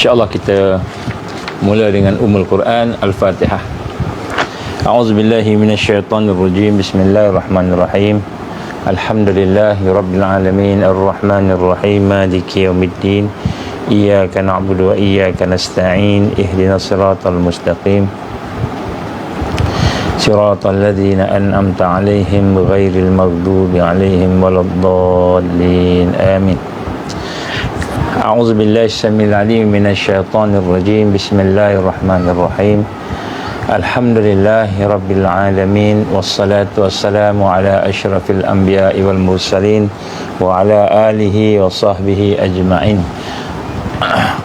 InsyaAllah kita mula dengan Ummul Quran Al-Fatihah. A'udzubillahi minasyaitonirrajim. Bismillahirrahmanirrahim. Alhamdulillahi rabbil alamin arrahmanir rahim maliki yaumiddin. Iyyaka na'budu wa iyyaka nasta'in. Ihdinas siratal mustaqim. Siratal ladzina an'amta 'alaihim ghairil maghdubi 'alaihim waladdallin. Amin. A'udzubillahi samil 'alim minasyaitonir rajim. Bismillahirrahmanirrahim. Alhamdulillahi rabbil alamin wassalatu wassalamu ala asyrafil anbiya'i wal mursalin wa ala alihi wa sahbihi ajma'in.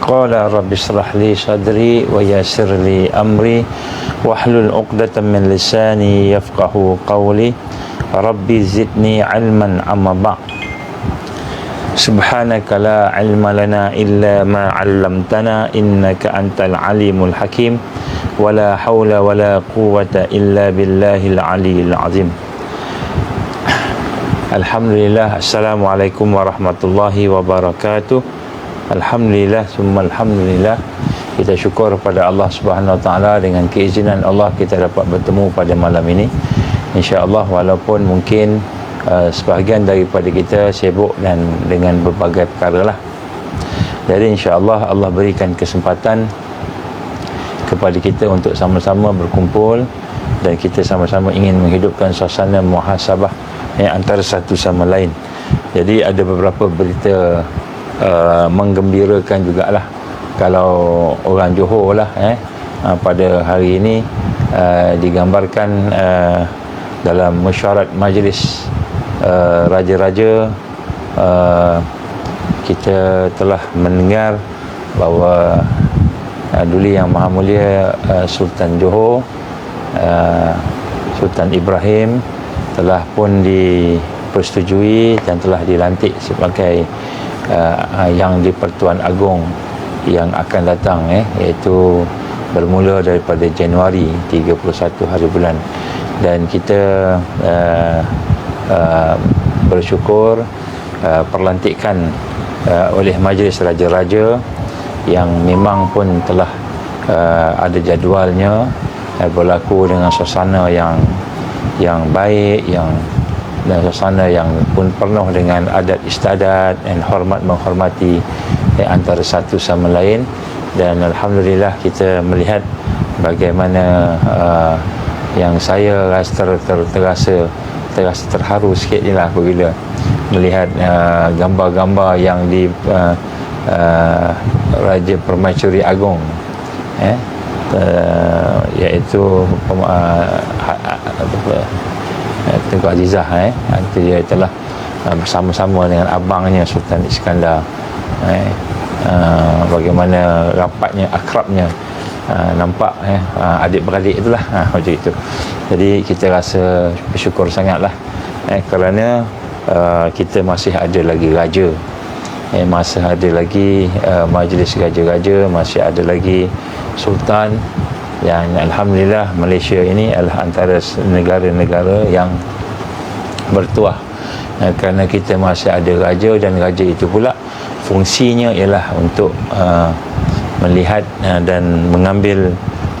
Qala rabbi shrah li sadri wa yassir li amri wahlul 'uqdatam min lisani yafqahu qawli. Rabbi zidni 'ilman amma ba'd. Subhanaka la ilma lana illa ma 'allamtana innaka antal alimul hakim. Wala haula wala quwwata illa billahil aliyil azim. Alhamdulillah. Assalamualaikum warahmatullahi wabarakatuh. Alhamdulillah summa alhamdulillah. Kita syukur pada Allah Subhanahu wa taala, dengan keizinan Allah kita dapat bertemu pada malam ini. Insya-Allah, walaupun mungkin sebahagian daripada kita sibuk dan dengan berbagai perkara lah. Jadi insya-Allah Allah berikan kesempatan kepada kita untuk sama-sama berkumpul dan kita sama-sama ingin menghidupkan suasana muhasabah antara satu sama lain. Jadi ada beberapa berita menggembirakan jugalah. Kalau orang Johor lah pada hari ini digambarkan dalam mesyuarat majlis raja-raja, kita telah mendengar bahawa Duli Yang Maha Mulia Sultan Johor, Sultan Ibrahim telah pun dipersetujui dan telah dilantik sebagai yang di-Pertuan Agong yang akan datang, iaitu bermula daripada Januari 31 hari bulan. Dan kita bersyukur perlantikan oleh Majlis Raja-Raja yang memang pun telah ada jadualnya, berlaku dengan suasana yang baik, dan suasana yang pun penuh dengan adat istiadat dan hormat menghormati antara satu sama lain. Dan alhamdulillah kita melihat bagaimana yang saya terasa terharu sikit ni lah apabila melihat gambar-gambar yang di Raja Permaisuri Agong, iaitu Tengku Azizah, dia telah bersama-sama dengan abangnya Sultan Iskandar. Bagaimana rapatnya, akrabnya, nampak adik-beradik itulah, macam itu. Jadi kita rasa bersyukur sangatlah kerana kita masih ada lagi raja, masih ada lagi majlis raja-raja, masih ada lagi sultan. Dan alhamdulillah Malaysia ini adalah antara negara-negara yang bertuah kerana kita masih ada raja, dan raja itu pula fungsinya ialah untuk melihat dan mengambil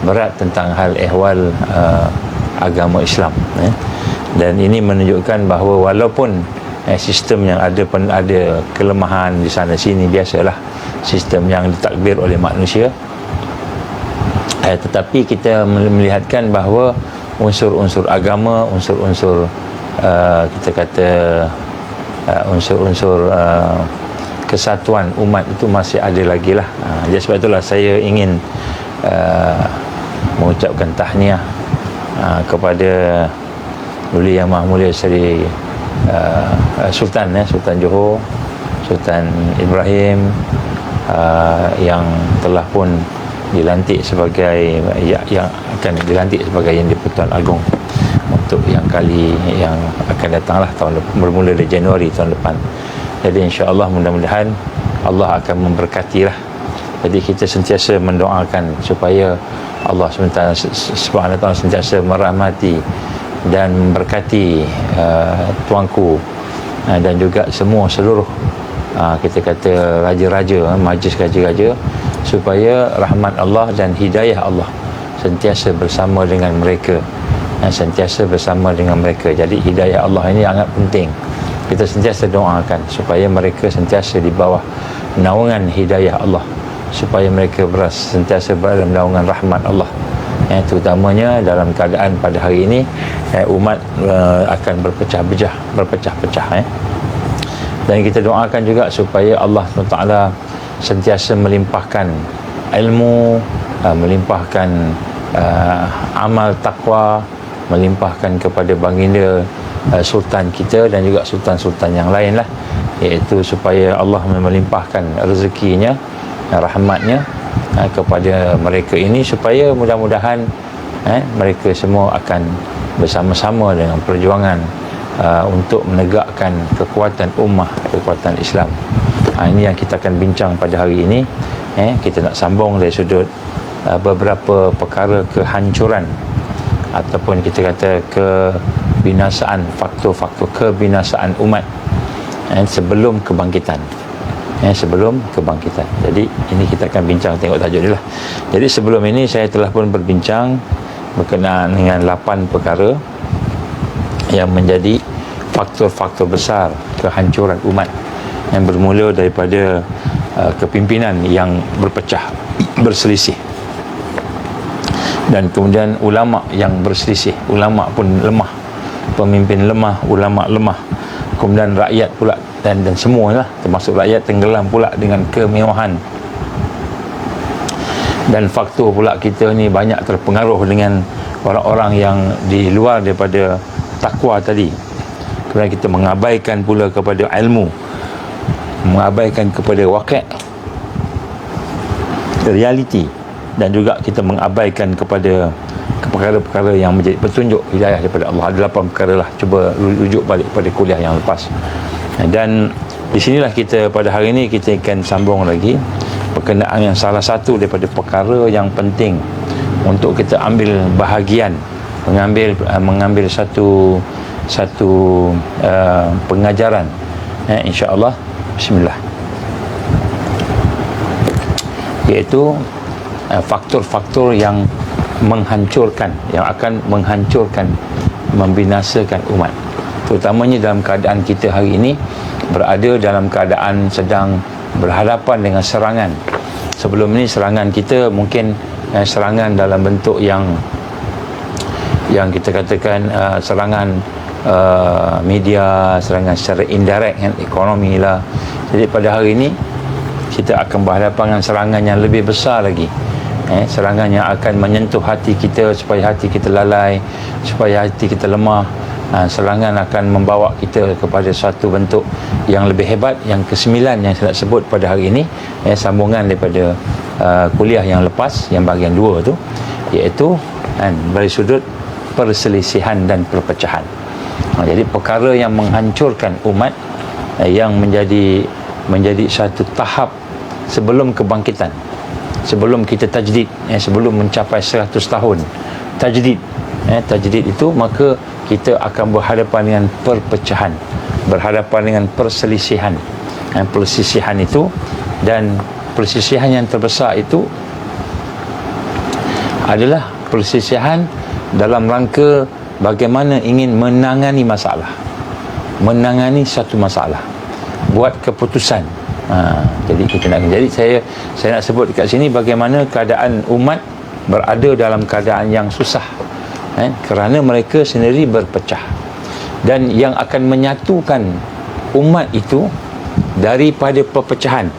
berat tentang hal ehwal agama Islam. Dan ini menunjukkan bahawa walaupun sistem yang ada pun ada kelemahan di sana sini, biasalah sistem yang ditakbir oleh manusia, tetapi kita melihatkan bahawa unsur-unsur agama, unsur-unsur kita kata unsur-unsur kesatuan umat itu masih ada lagi lah. Jadi sebab itulah saya ingin mengucapkan tahniah kepada Duli Yang Maha Mulia Seri Sultan Johor, Sultan Ibrahim, yang telah pun dilantik sebagai yang akan dilantik sebagai yang di-Pertuan Agong untuk yang kali yang akan datanglah bermula dari Januari tahun depan. Jadi insya-Allah mudah-mudahan Allah akan memberkatilah. Jadi kita sentiasa mendoakan supaya Allah Subhanahu wa taala sentiasa merahmati dan memberkati tuanku dan juga seluruh kita kata raja-raja, majlis raja-raja, supaya rahmat Allah dan hidayah Allah sentiasa bersama dengan mereka, sentiasa bersama dengan mereka. Jadi hidayah Allah ini sangat penting. Kita sentiasa doakan supaya mereka sentiasa di bawah naungan hidayah Allah, supaya mereka sentiasa berada dalam naungan rahmat Allah. Terutamanya dalam keadaan pada hari ini umat akan berpecah-pecah. Dan kita doakan juga supaya Allah SWT sentiasa melimpahkan ilmu, melimpahkan amal taqwa, melimpahkan kepada baginda sultan kita dan juga sultan-sultan yang lain lah, iaitu supaya Allah melimpahkan rezekinya, rahmatnya kepada mereka ini, supaya mudah-mudahan mereka semua akan bersama-sama dengan perjuangan untuk menegakkan kekuatan ummah, kekuatan Islam. Ini yang kita akan bincang pada hari ini. Kita nak sambung dari sudut beberapa perkara kehancuran ataupun kita kata kebinasaan, faktor-faktor kebinasaan umat sebelum kebangkitan. Sebelum kebangkitan. Jadi ini kita akan bincang, tengok tajuk ni lah. Jadi sebelum ini saya telah pun berbincang berkenaan dengan 8 perkara yang menjadi faktor-faktor besar kehancuran umat, yang bermula daripada kepimpinan yang berpecah, berselisih, dan kemudian ulama yang berselisih, ulama pun lemah, pemimpin lemah, ulama lemah, kemudian rakyat pula dan semualah, termasuk rakyat tenggelam pula dengan kemewahan. Dan faktor pula kita ni banyak terpengaruh dengan orang-orang yang di luar daripada takwa tadi. Kemudian kita mengabaikan pula kepada ilmu, mengabaikan kepada waqi', realiti, dan juga kita mengabaikan kepada perkara-perkara yang menjadi petunjuk hidayah daripada Allah. Ada 8 perkara lah, cuba rujuk balik pada kuliah yang lepas. Dan di sinilah kita pada hari ini kita akan sambung lagi berkenaan yang salah satu daripada perkara yang penting untuk kita ambil bahagian, mengambil satu pengajaran, insya-Allah. Bismillah. Iaitu faktor-faktor yang menghancurkan, yang akan menghancurkan, membinasakan umat, terutamanya dalam keadaan kita hari ini berada dalam keadaan sedang berhadapan dengan serangan. Sebelum ini serangan kita mungkin serangan dalam bentuk yang kita katakan serangan media, serangan secara indirect, ekonomi lah. Jadi pada hari ini kita akan berhadapan dengan serangan yang lebih besar lagi, serangan yang akan menyentuh hati kita supaya hati kita lalai, supaya hati kita lemah. Serangan akan membawa kita kepada suatu bentuk yang lebih hebat, yang ke-9 yang saya nak sebut pada hari ini, sambungan daripada kuliah yang lepas, yang bahagian 2 tu, iaitu dari sudut perselisihan dan perpecahan. Jadi perkara yang menghancurkan umat, yang menjadi satu tahap sebelum kebangkitan, sebelum kita tajdid, sebelum mencapai 100 tahun tajdid, tajdid itu, maka kita akan berhadapan dengan perpecahan, berhadapan dengan perselisihan. Perselisihan itu, dan perselisihan yang terbesar itu adalah perselisihan dalam rangka bagaimana ingin menangani masalah, menangani satu masalah, buat keputusan. Jadi kita nak, jadi saya nak sebut dekat sini bagaimana keadaan umat berada dalam keadaan yang susah, kerana mereka sendiri berpecah, dan yang akan menyatukan umat itu daripada perpecahan.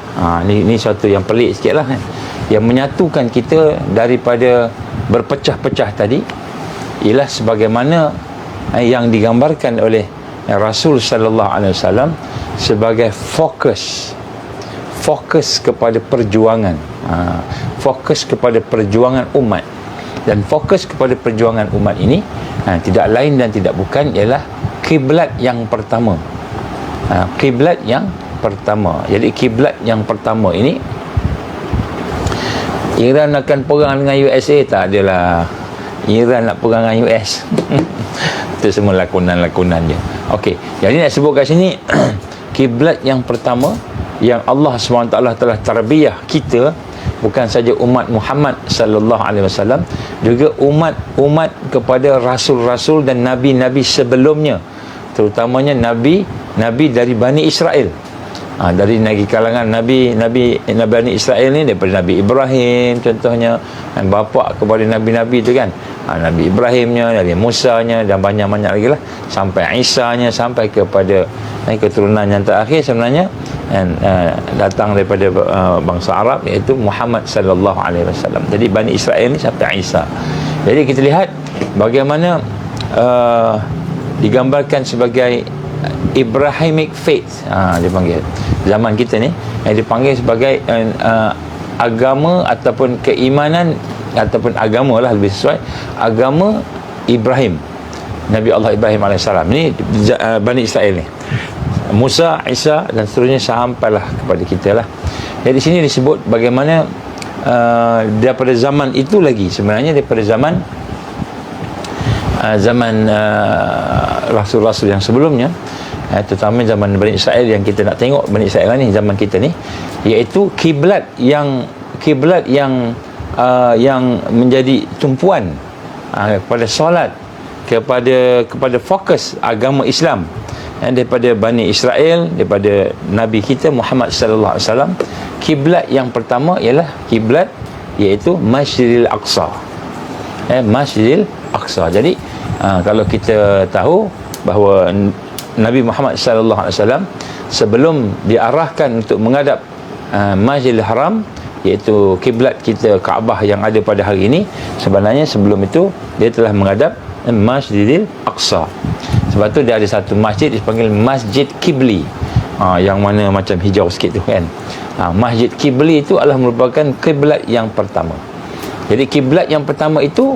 Ini suatu yang pelik sikit lah, yang menyatukan kita daripada berpecah-pecah tadi ialah sebagaimana yang digambarkan oleh Rasul sallallahu alaihi wasallam sebagai fokus kepada perjuangan, fokus kepada perjuangan umat. Dan fokus kepada perjuangan umat ini tidak lain dan tidak bukan ialah kiblat yang pertama. Kiblat yang pertama. Jadi kiblat yang pertama ini, Iran akan perang dengan USA, tak adalah. Iran nak perang dengan US. Itu semua lakonan je. Okey, jadi nak sebut kat sini kiblat yang pertama yang Allah SWT telah tarbiyah kita, bukan saja umat Muhammad sallallahu alaihi wasallam, juga umat kepada rasul-rasul dan nabi-nabi sebelumnya, terutamanya nabi dari Bani Israel. Dari kalangan Nabi Bani Israel ni, daripada Nabi Ibrahim contohnya, dan bapa kepada nabi-nabi tu kan, Nabi Ibrahimnya, Nabi Musanya, dan banyak-banyak lagi lah, sampai Isanya, sampai kepada keturunan yang terakhir sebenarnya, dan datang daripada bangsa Arab, iaitu Muhammad sallallahu alaihi wasallam. Jadi Bani Israel ni sampai Isa. Jadi kita lihat bagaimana digambarkan sebagai Abrahamic faith, dipanggil zaman kita ni, yang dipanggil sebagai agama ataupun keimanan, ataupun agama lah lebih sesuai, agama Ibrahim, Nabi Allah Ibrahim AS. Ni Bani Israel ni, Musa, Isa dan seterusnya sampailah kepada kita lah. Jadi sini disebut bagaimana daripada zaman itu lagi, sebenarnya daripada zaman rasul-rasul yang sebelumnya, terutama zaman Bani Israel yang kita nak tengok, Bani Israel ni zaman kita ni, iaitu kiblat yang menjadi tumpuan kepada solat, kepada fokus agama Islam, daripada Bani Israel, daripada Nabi kita Muhammad sallallahu alaihi wasallam. Kiblat yang pertama ialah kiblat iaitu Masjidil Aqsa. Masjidil Aqsa. Jadi kalau kita tahu bahawa Nabi Muhammad sallallahu alaihi wasallam sebelum diarahkan untuk menghadap Masjidil Haram, iaitu kiblat kita Kaabah yang ada pada hari ini, sebenarnya sebelum itu dia telah menghadap Masjidil Aqsa. Sebab tu dia ada satu masjid dipanggil Masjid Qibli, yang mana macam hijau sikit tu kan. Masjid Qibli itu adalah merupakan kiblat yang pertama. Jadi kiblat yang pertama itu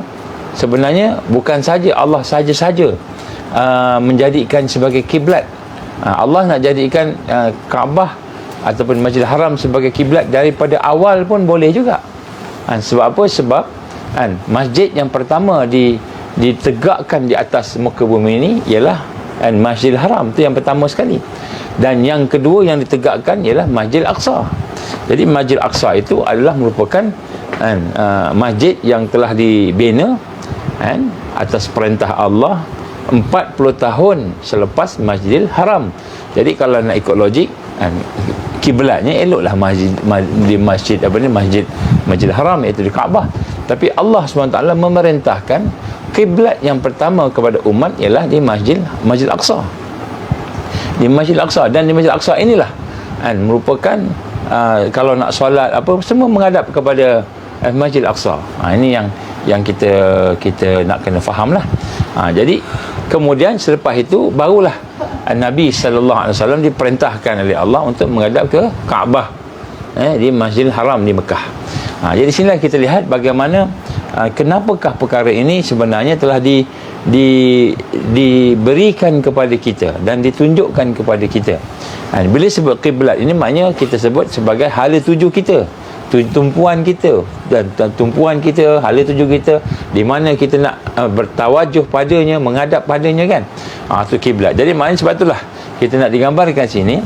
sebenarnya bukan saja Allah saja-saja menjadikan sebagai kiblat. Allah nak jadikan Kaabah ataupun Masjidil Haram sebagai kiblat daripada awal pun boleh juga. Sebab apa? Sebab masjid yang pertama ditegakkan di atas muka bumi ini ialah Masjidil Haram, itu yang pertama sekali. Dan yang kedua yang ditegakkan ialah Masjidil Aqsa. Jadi Masjidil Aqsa itu adalah merupakan masjid yang telah dibina atas perintah Allah 40 tahun selepas Masjidil Haram. Jadi kalau nak ikut logik, kiblatnya eloklah Masjidil Haram, iaitu di Kaabah. Tapi Allah SWT memerintahkan kiblat yang pertama kepada umat ialah di Masjidil Aqsa. Di Masjidil Aqsa, dan di Masjidil Aqsa inilah merupakan kalau nak solat apa semua menghadap kepada Masjidil Aqsa. Ini yang kita nak kena fahamlah. Jadi kemudian selepas itu barulah Nabi sallallahu alaihi wasallam diperintahkan oleh Allah untuk menghadap ke Kaabah di Masjidil Haram di Mekah. Jadi sinilah kita lihat bagaimana kenapakah perkara ini sebenarnya telah diberikan kepada kita dan ditunjukkan kepada kita. Bila sebut kiblat ini, maknanya kita sebut sebagai hala tuju kita, tumpuan kita, dan tumpuan kita, hala tuju kita, di mana kita nak bertawajuh padanya, menghadap padanya kan. Itu kiblat. Jadi maknanya sebab itulah kita nak digambarkan sini,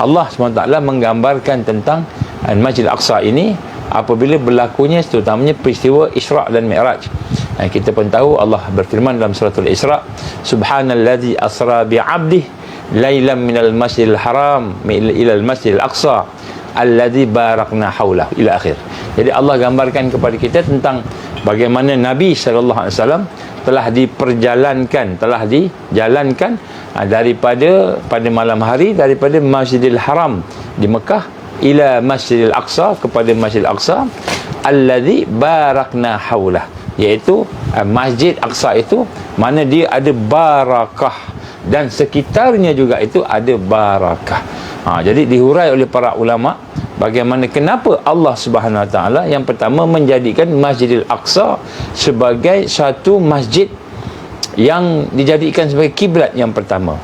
Allah SWT menggambarkan tentang Masjidil Aqsa ini apabila berlakunya terutamanya peristiwa Isra' dan Mi'raj. Kita pun tahu Allah berfirman dalam suratul Isra', subhanallazi asra bi'abdih lailan minal masjidil haram ilal masjidil aqsa alladzi barakna haulahu ila akhir. Jadi Allah gambarkan kepada kita tentang bagaimana Nabi SAW telah dijalankan daripada pada malam hari daripada Masjidil Haram di Mekah ila Masjidil Aqsa, kepada Masjidil Aqsa alladzi barakna haulah, iaitu Masjid Aqsa itu mana dia ada barakah, dan sekitarnya juga itu ada barakah. Jadi dihurai oleh para ulama bagaimana kenapa Allah Subhanahu Wa Taala yang pertama menjadikan Masjidil Aqsa sebagai satu masjid yang dijadikan sebagai kiblat yang pertama.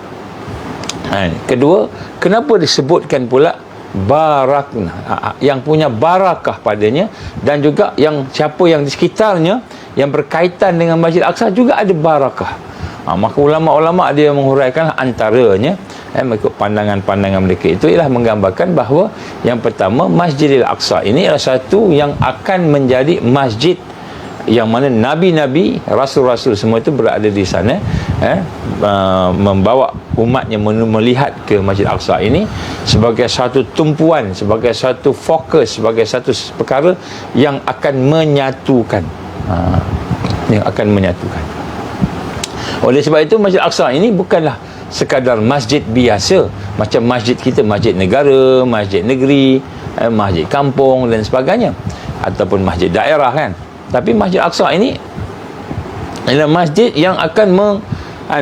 Kedua, kenapa disebutkan pula barakna, yang punya barakah padanya, dan juga yang siapa yang di sekitarnya yang berkaitan dengan Masjid Aqsa juga ada barakah. Maka ulama-ulama dia menghuraikan antaranya mengikut pandangan-pandangan mereka itu ialah menggambarkan bahawa yang pertama, Masjidil Aqsa ini adalah satu yang akan menjadi masjid yang mana nabi-nabi, rasul-rasul semua itu berada di sana, membawa umatnya melihat ke Masjid Aqsa ini sebagai satu tumpuan, sebagai satu fokus, sebagai satu perkara yang akan menyatukan, Oleh sebab itu Masjid Aqsa ini bukanlah sekadar masjid biasa macam masjid kita, masjid negara, masjid negeri, masjid kampung dan sebagainya, ataupun masjid daerah kan. Tapi Masjid Aqsa ini adalah masjid yang akan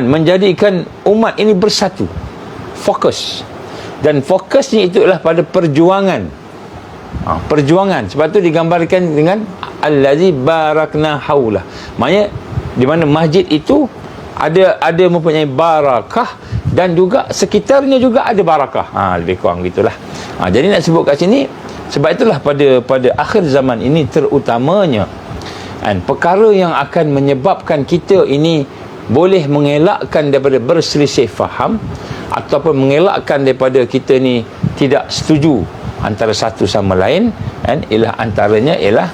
menjadikan umat ini bersatu, fokus, dan fokusnya itu adalah pada perjuangan. Perjuangan, sebab tu digambarkan dengan allazi barakna haulah, maknanya di mana masjid itu ada mempunyai barakah dan juga sekitarnya juga ada barakah. Lebih kurang gitulah. Jadi nak sebut kat sini, sebab itulah pada akhir zaman ini terutamanya perkara yang akan menyebabkan kita ini boleh mengelakkan daripada berselisih faham ataupun mengelakkan daripada kita ni tidak setuju antara satu sama lain, ialah antaranya ialah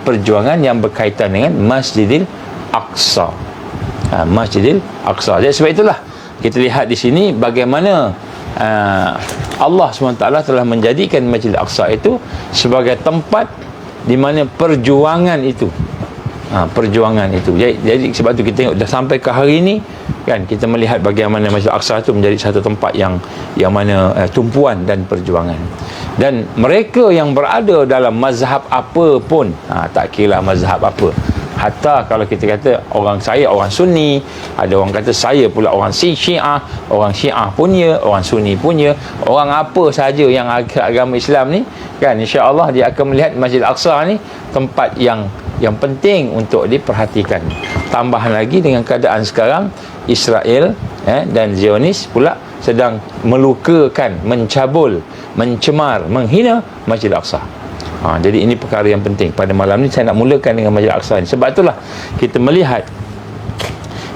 perjuangan yang berkaitan dengan Masjidil Aqsa. Masjidil Aqsa. Jadi sebab itulah kita lihat di sini bagaimana Allah SWT telah menjadikan Masjidil Aqsa itu sebagai tempat di mana perjuangan itu, jadi sebab tu kita tengok dah sampai ke hari ini kan, kita melihat bagaimana Masjidil Aqsa itu menjadi satu tempat yang mana tumpuan dan perjuangan. Dan mereka yang berada dalam mazhab apa pun, tak kira mazhab apa, hatta kalau kita kata saya orang Sunni, ada orang kata saya pula orang Syiah, orang Syiah punya, orang Sunni punya, orang apa saja yang agama Islam ni kan, insya-Allah dia akan melihat Masjid Aqsa ni tempat yang penting untuk diperhatikan. Tambahan lagi dengan keadaan sekarang Israel dan Zionis pula sedang melukakan, mencabul, mencemar, menghina Masjid Aqsa. Jadi ini perkara yang penting. Pada malam ni saya nak mulakan dengan Masjid Aqsa ni. Sebab itulah kita melihat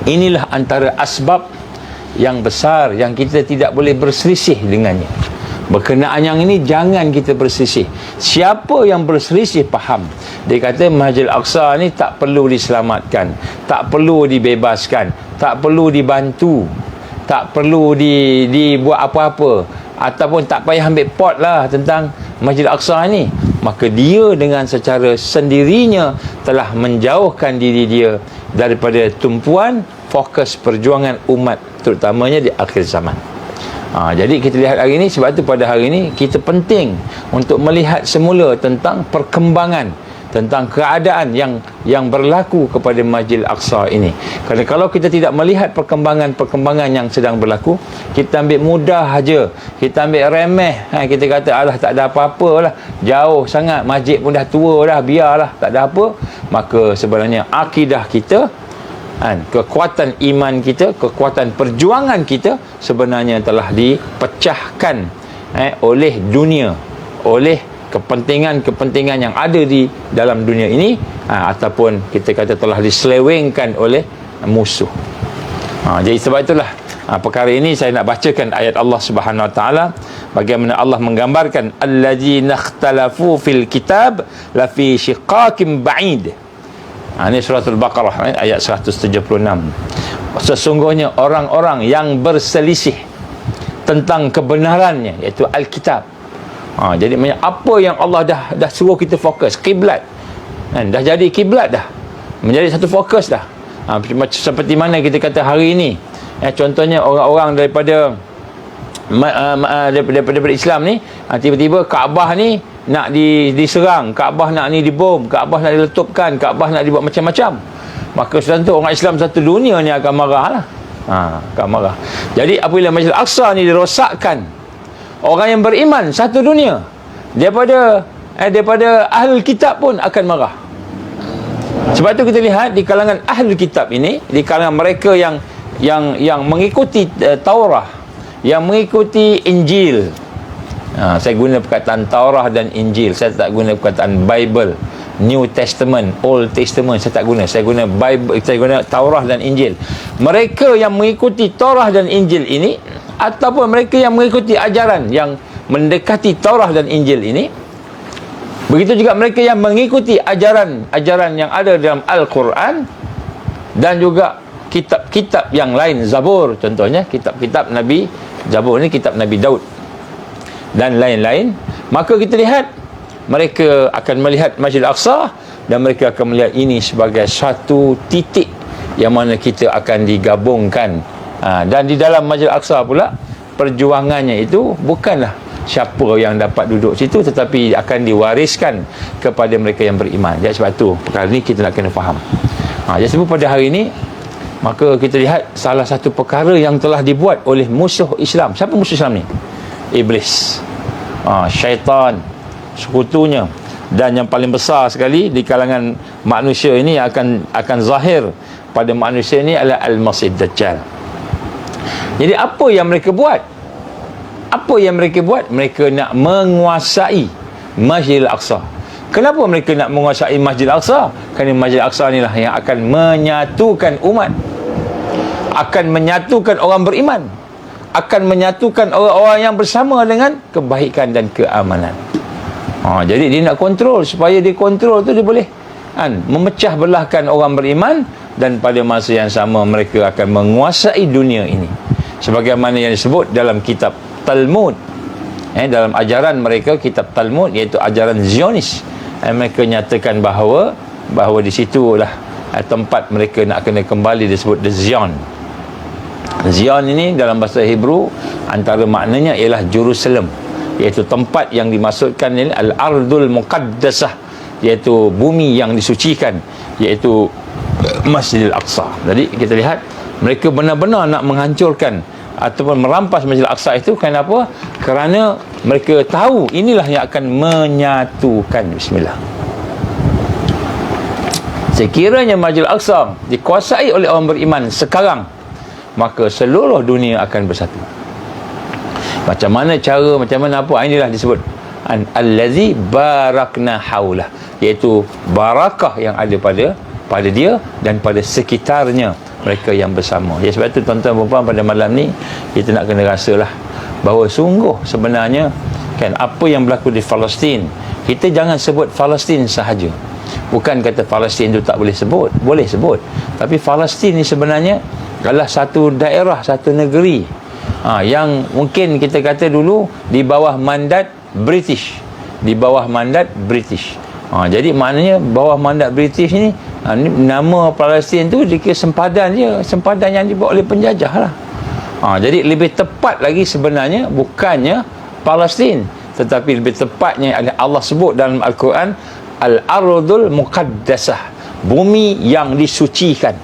inilah antara asbab yang besar yang kita tidak boleh berselisih dengannya. Berkenaan yang ini jangan kita berselisih. Siapa yang berselisih faham, dia kata Masjid Aqsa ni tak perlu diselamatkan, tak perlu dibebaskan, tak perlu dibantu, tak perlu dibuat apa-apa, ataupun tak payah ambil pot lah tentang Masjid Aqsa ni, maka dia dengan secara sendirinya telah menjauhkan diri dia daripada tumpuan fokus perjuangan umat, terutamanya di akhir zaman. Jadi kita lihat hari ini, sebab itu pada hari ini kita penting untuk melihat semula tentang perkembangan, tentang keadaan yang berlaku kepada Masjid Aqsa ini. Kerana kalau kita tidak melihat perkembangan yang sedang berlaku, kita ambil mudah saja, kita ambil remeh, kita kata alah tak ada apa-apa lah, jauh sangat, masjid pun dah tua dah, biarlah, tak ada apa. Maka sebenarnya akidah kita, kekuatan iman kita, kekuatan perjuangan kita sebenarnya telah dipecahkan oleh dunia, oleh kepentingan-kepentingan yang ada di dalam dunia ini, ataupun kita kata telah diselewengkan oleh musuh. Jadi sebab itulah perkara ini saya nak bacakan ayat Allah Subhanahu Wa Taala, bagaimana Allah menggambarkan allazina ikhtalafu fil kitab la fi shiqaqin ba'id. Ini surah Al-Baqarah ayat 176. Sesungguhnya orang-orang yang berselisih tentang kebenarannya, iaitu Alkitab. Jadi apa yang Allah dah suruh kita fokus, kiblat, dah jadi kiblat dah, menjadi satu fokus dah. Seperti mana kita kata hari ini, contohnya orang-orang daripada Islam ni, tiba-tiba Kaabah ni nak diserang, Kaabah nak ni dibom, Kaabah nak diletupkan, Kaabah nak dibuat macam-macam. Maka sudah tentu orang Islam satu dunia ni akan marah lah. Akan marah. Jadi apabila Masjid Aqsa ni dirosakkan, orang yang beriman satu dunia daripada Ahlul Kitab pun akan marah. Sebab tu kita lihat di kalangan Ahlul Kitab ini, di kalangan mereka yang mengikuti Taurah, yang mengikuti Injil. Saya guna perkataan Taurah dan Injil, saya tak guna perkataan Bible. New Testament, Old Testament saya tak guna. Saya guna Bible, saya guna Taurah dan Injil. Mereka yang mengikuti Taurah dan Injil ini, ataupun mereka yang mengikuti ajaran yang mendekati Taurah dan Injil ini, begitu juga mereka yang mengikuti ajaran yang ada dalam Al-Quran dan juga kitab-kitab yang lain, Zabur contohnya, kitab-kitab Nabi Zabur ni kitab Nabi Daud dan lain-lain, maka kita lihat mereka akan melihat Masjid Al-Aqsa dan mereka akan melihat ini sebagai satu titik yang mana kita akan digabungkan. Dan di dalam Masjid Al-Aqsa pula, perjuangannya itu bukanlah siapa yang dapat duduk situ, tetapi akan diwariskan kepada mereka yang beriman. Jadi sebab tu perkara ni kita nak kena faham. Jadi sebab pada hari ini, maka kita lihat salah satu perkara yang telah dibuat oleh musuh Islam. Siapa musuh Islam ni? Iblis, syaitan, sekutunya. Dan yang paling besar sekali di kalangan manusia ini akan zahir pada manusia ini adalah Al-Masih Dajjal. Jadi apa yang mereka buat? Mereka nak menguasai Masjid Al-Aqsa. Kenapa mereka nak menguasai Masjid Al-Aqsa? Kerana Masjid Al-Aqsa inilah yang akan menyatukan umat, akan menyatukan orang beriman, akan menyatukan orang-orang yang bersama dengan kebaikan dan keamanan. Jadi dia nak kontrol, supaya dia kontrol tu dia boleh memecah belahkan orang beriman, dan pada masa yang sama mereka akan menguasai dunia ini. Sebagaimana yang disebut dalam kitab Talmud, dalam ajaran mereka, kitab Talmud, iaitu ajaran Zionis, mereka nyatakan bahawa di situlah tempat mereka nak kena kembali, disebut The Zion. Zion ini dalam bahasa Hebrew antara maknanya ialah Jerusalem, iaitu tempat yang dimaksudkan ini Al-Ardul Muqaddasah, iaitu bumi yang disucikan, iaitu Masjid Al-Aqsa. Jadi kita lihat mereka benar-benar nak menghancurkan ataupun merampas Masjid Al-Aqsa itu. Kenapa? Kerana mereka tahu inilah yang akan menyatukan. Bismillah. Sekiranya Masjid Al-Aqsa dikuasai oleh orang beriman sekarang, maka seluruh dunia akan bersatu. Macam mana cara, macam mana apa, inilah disebut allazi barakna haulah, iaitu barakah yang ada pada dia dan pada sekitarnya, mereka yang bersama. Ya, sebab itu tuan-tuan dan puan, pada malam ni kita nak kena rasalah bahawa sungguh sebenarnya kan apa yang berlaku di Palestin, kita jangan sebut Palestin sahaja. Bukan kata Palestin itu tak boleh sebut, boleh sebut, tapi Palestin ni sebenarnya adalah satu daerah, satu negeri yang mungkin kita kata dulu di bawah mandat British, jadi maknanya bawah mandat British ni, nama Palestin tu dikira sempadan yang dibuat oleh penjajah lah. Jadi lebih tepat lagi sebenarnya bukannya Palestin, tetapi lebih tepatnya Allah sebut dalam Al-Quran Al-Ardul Muqaddasah, bumi yang disucikan.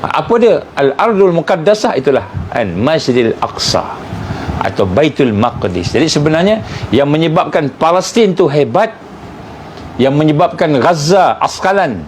Apa dia Al-Ardul Muqaddasah? Itulah Masjidil Aqsa atau Baitul Maqdis. Jadi sebenarnya yang menyebabkan Palestin tu hebat, yang menyebabkan Gaza, Askalan,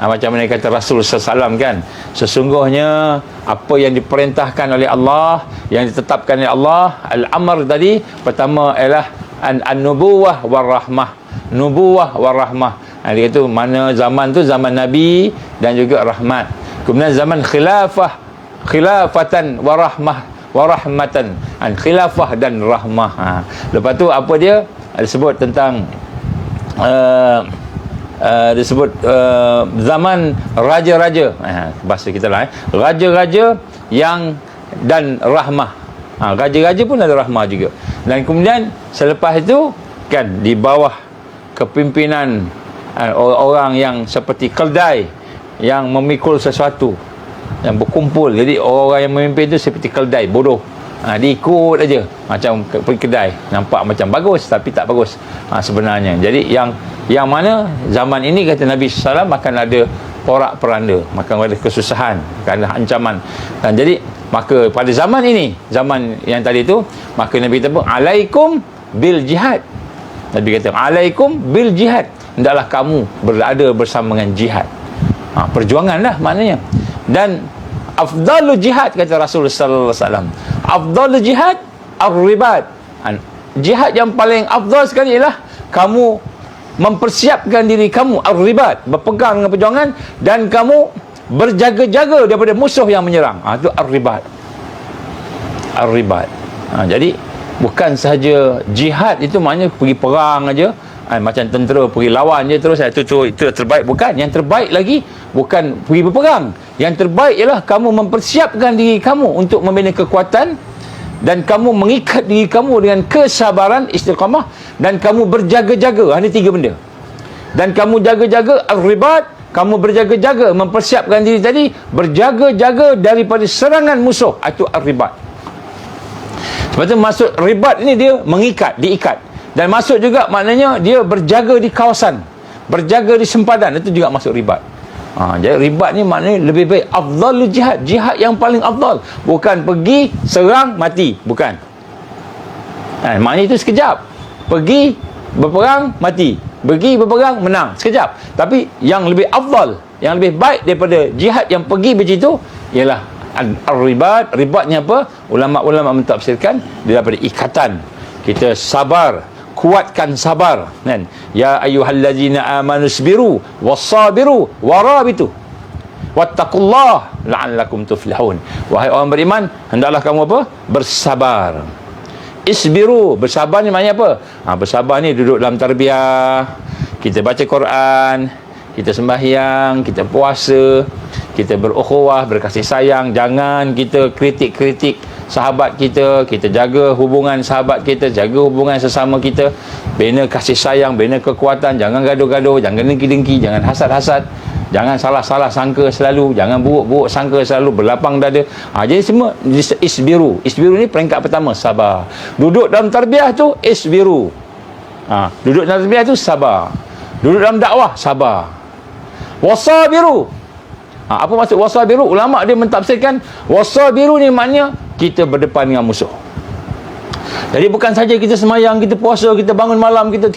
macam mana kata Rasul SAW kan, sesungguhnya apa yang diperintahkan oleh Allah, yang ditetapkan oleh Allah, Al-Amr tadi, pertama ialah An-Nubuwah War-Rahmah. Nubuwah War-Rahmah, dia kata mana zaman tu zaman Nabi dan juga rahmat. Kemudian zaman khilafatan warahmatan, khilafah dan rahmah. Lepas tu apa dia disebut tentang disebut zaman raja-raja, bahasa kita lah, raja-raja yang dan rahmah. Raja-raja pun ada rahmah juga. Dan kemudian selepas itu kan di bawah kepimpinan orang-orang yang seperti keldai, yang memikul sesuatu, yang berkumpul. Jadi orang-orang yang memimpin itu seperti keldai, bodoh. Diikut aja, macam pergi kedai, nampak macam bagus tapi tak bagus sebenarnya. Jadi yang mana zaman ini kata Nabi SAW akan ada porak peranda, akan ada kesusahan, akan ada ancaman. Dan jadi maka pada zaman ini, zaman yang tadi tu, maka Nabi kata alaikum bil jihad. Nabi kata alaikum bil jihad, hendaklah kamu berada bersama dengan jihad. Perjuangan lah maknanya. Dan afdalu jihad kata Rasulullah sallallahu alaihi wasallam, afdalu jihad ar-ribat. jihad yang paling afdal sekali ialah kamu mempersiapkan diri kamu ar-ribat, berpegang dengan perjuangan, dan kamu berjaga-jaga daripada musuh yang menyerang. Itu ar-ribat. Ar-ribat. Jadi bukan sahaja jihad itu maknanya pergi perang aja, macam tentera pergi lawan je terus itu terbaik. Bukan. Yang terbaik lagi bukan pergi berperang. Yang terbaik ialah kamu mempersiapkan diri kamu untuk membina kekuatan, dan kamu mengikat diri kamu dengan kesabaran, istiqamah, dan kamu berjaga-jaga. Ini 3 benda. Dan kamu jaga-jaga ar-ribat, kamu berjaga-jaga mempersiapkan diri tadi, berjaga-jaga daripada serangan musuh. Itu ar-ribat. Sebab itu maksud ribat ni dia mengikat, diikat. Dan maksud juga maknanya dia berjaga di kawasan, berjaga di sempadan. Itu juga maksud ribat. Jadi ribat ni maknanya lebih baik, afdalul jihad, jihad yang paling afdal. Bukan pergi serang mati, bukan. Maknanya itu sekejap. Pergi berperang mati, pergi berperang menang sekejap. Tapi yang lebih afdal, yang lebih baik daripada jihad yang pergi begitu ialah ar-ribat. Ribatnya apa? Ulama-ulama mentafsirkan daripada ikatan. Kita sabar, kuatkan sabar, kan? Ya ayyuhallazina amanu sabiru wasabiru warabitu wattaqullah la'allakum tuflihun. Wahai orang beriman, hendaklah kamu apa? Bersabar. Isbiru, bersabar ni maknanya apa? Bersabar ni duduk dalam tarbiyah, kita baca Quran, kita sembahyang, kita puasa, kita berukhuwah, berkasih sayang. Jangan kita kritik-kritik sahabat kita, kita jaga hubungan sahabat kita, jaga hubungan sesama kita, bina kasih sayang, bina kekuatan. Jangan gaduh-gaduh, jangan dengki-dengki, jangan hasad-hasad, jangan salah-salah sangka selalu, jangan buruk-buruk sangka selalu, berlapang dada. Jadi semua isbiru. Isbiru ni peringkat pertama, sabar. Duduk dalam tarbiyah tu isbiru. Duduk dalam tarbiyah tu sabar. Duduk dalam dakwah sabar. Wasabiru. Apa maksud wasabiru? Ulama dia mentafsirkan wasabiru ni maknanya kita berdepan dengan musuh. Jadi bukan saja kita semayang, kita puasa, kita bangun malam, kita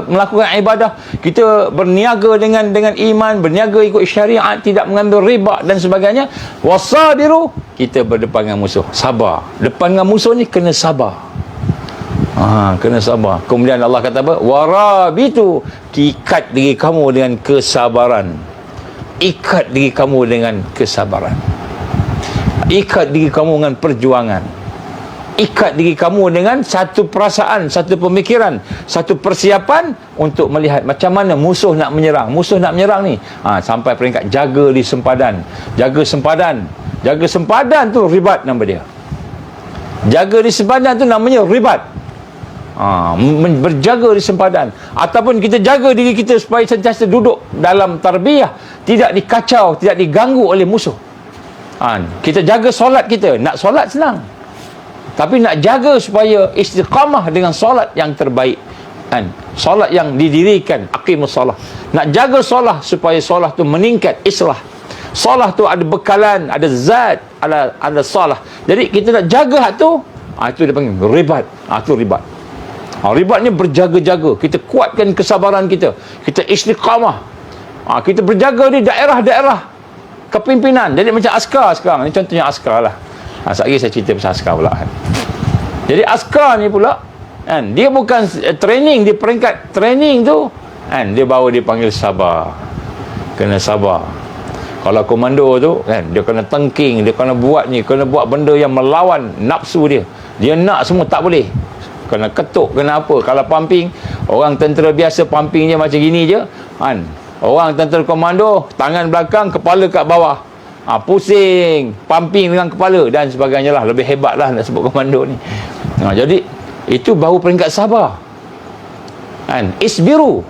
melakukan ibadah, kita berniaga dengan iman, berniaga ikut syariat, tidak mengambil riba dan sebagainya. Wasabiru, kita berdepan dengan musuh, sabar. Depan dengan musuh ni kena sabar. Kena sabar. Kemudian Allah kata apa? Warabitu, ikat diri kamu dengan kesabaran. Ikat diri kamu dengan kesabaran. Ikat diri kamu dengan perjuangan. Ikat diri kamu dengan satu perasaan, satu pemikiran, satu persiapan untuk melihat macam mana musuh nak menyerang. Musuh nak menyerang ni sampai peringkat jaga di sempadan. Jaga sempadan. Jaga sempadan tu ribat nama dia. Jaga di sempadan tu namanya ribat. Berjaga di sempadan. Ataupun kita jaga diri kita supaya sentiasa duduk dalam tarbiyah, tidak dikacau, tidak diganggu oleh musuh. Kita jaga solat kita. Nak solat senang, tapi nak jaga supaya istiqamah dengan solat yang terbaik, solat yang didirikan, aqimus solah. Nak jaga solat supaya solat tu meningkat, islah. Solat tu ada bekalan, ada zat, ada solat. Jadi kita nak jaga tu, itu dia panggil ribat. Itu ribat. Ribat ni berjaga-jaga. Kita kuatkan kesabaran kita, kita istiqamah. Kita berjaga di daerah-daerah kepimpinan. Jadi macam askar sekarang ni, contohnya askar lah. Sekali saya cerita pasal askar pula kan. Jadi askar ni pula dia bukan training, di peringkat training tu dia baru dipanggil sabar. Kena sabar. Kalau komando tu dia kena tengking, dia kena buat ni, kena buat benda yang melawan nafsu dia. Dia nak semua tak boleh. Kena ketuk, kena apa. Kalau pumping, orang tentera biasa pumping je macam gini je orang tentera komando tangan belakang, kepala kat bawah, pusing, pumping dengan kepala dan sebagainya lah. Lebih hebat lah nak sebut komando ni. Jadi itu baru peringkat sabar. Isbiru.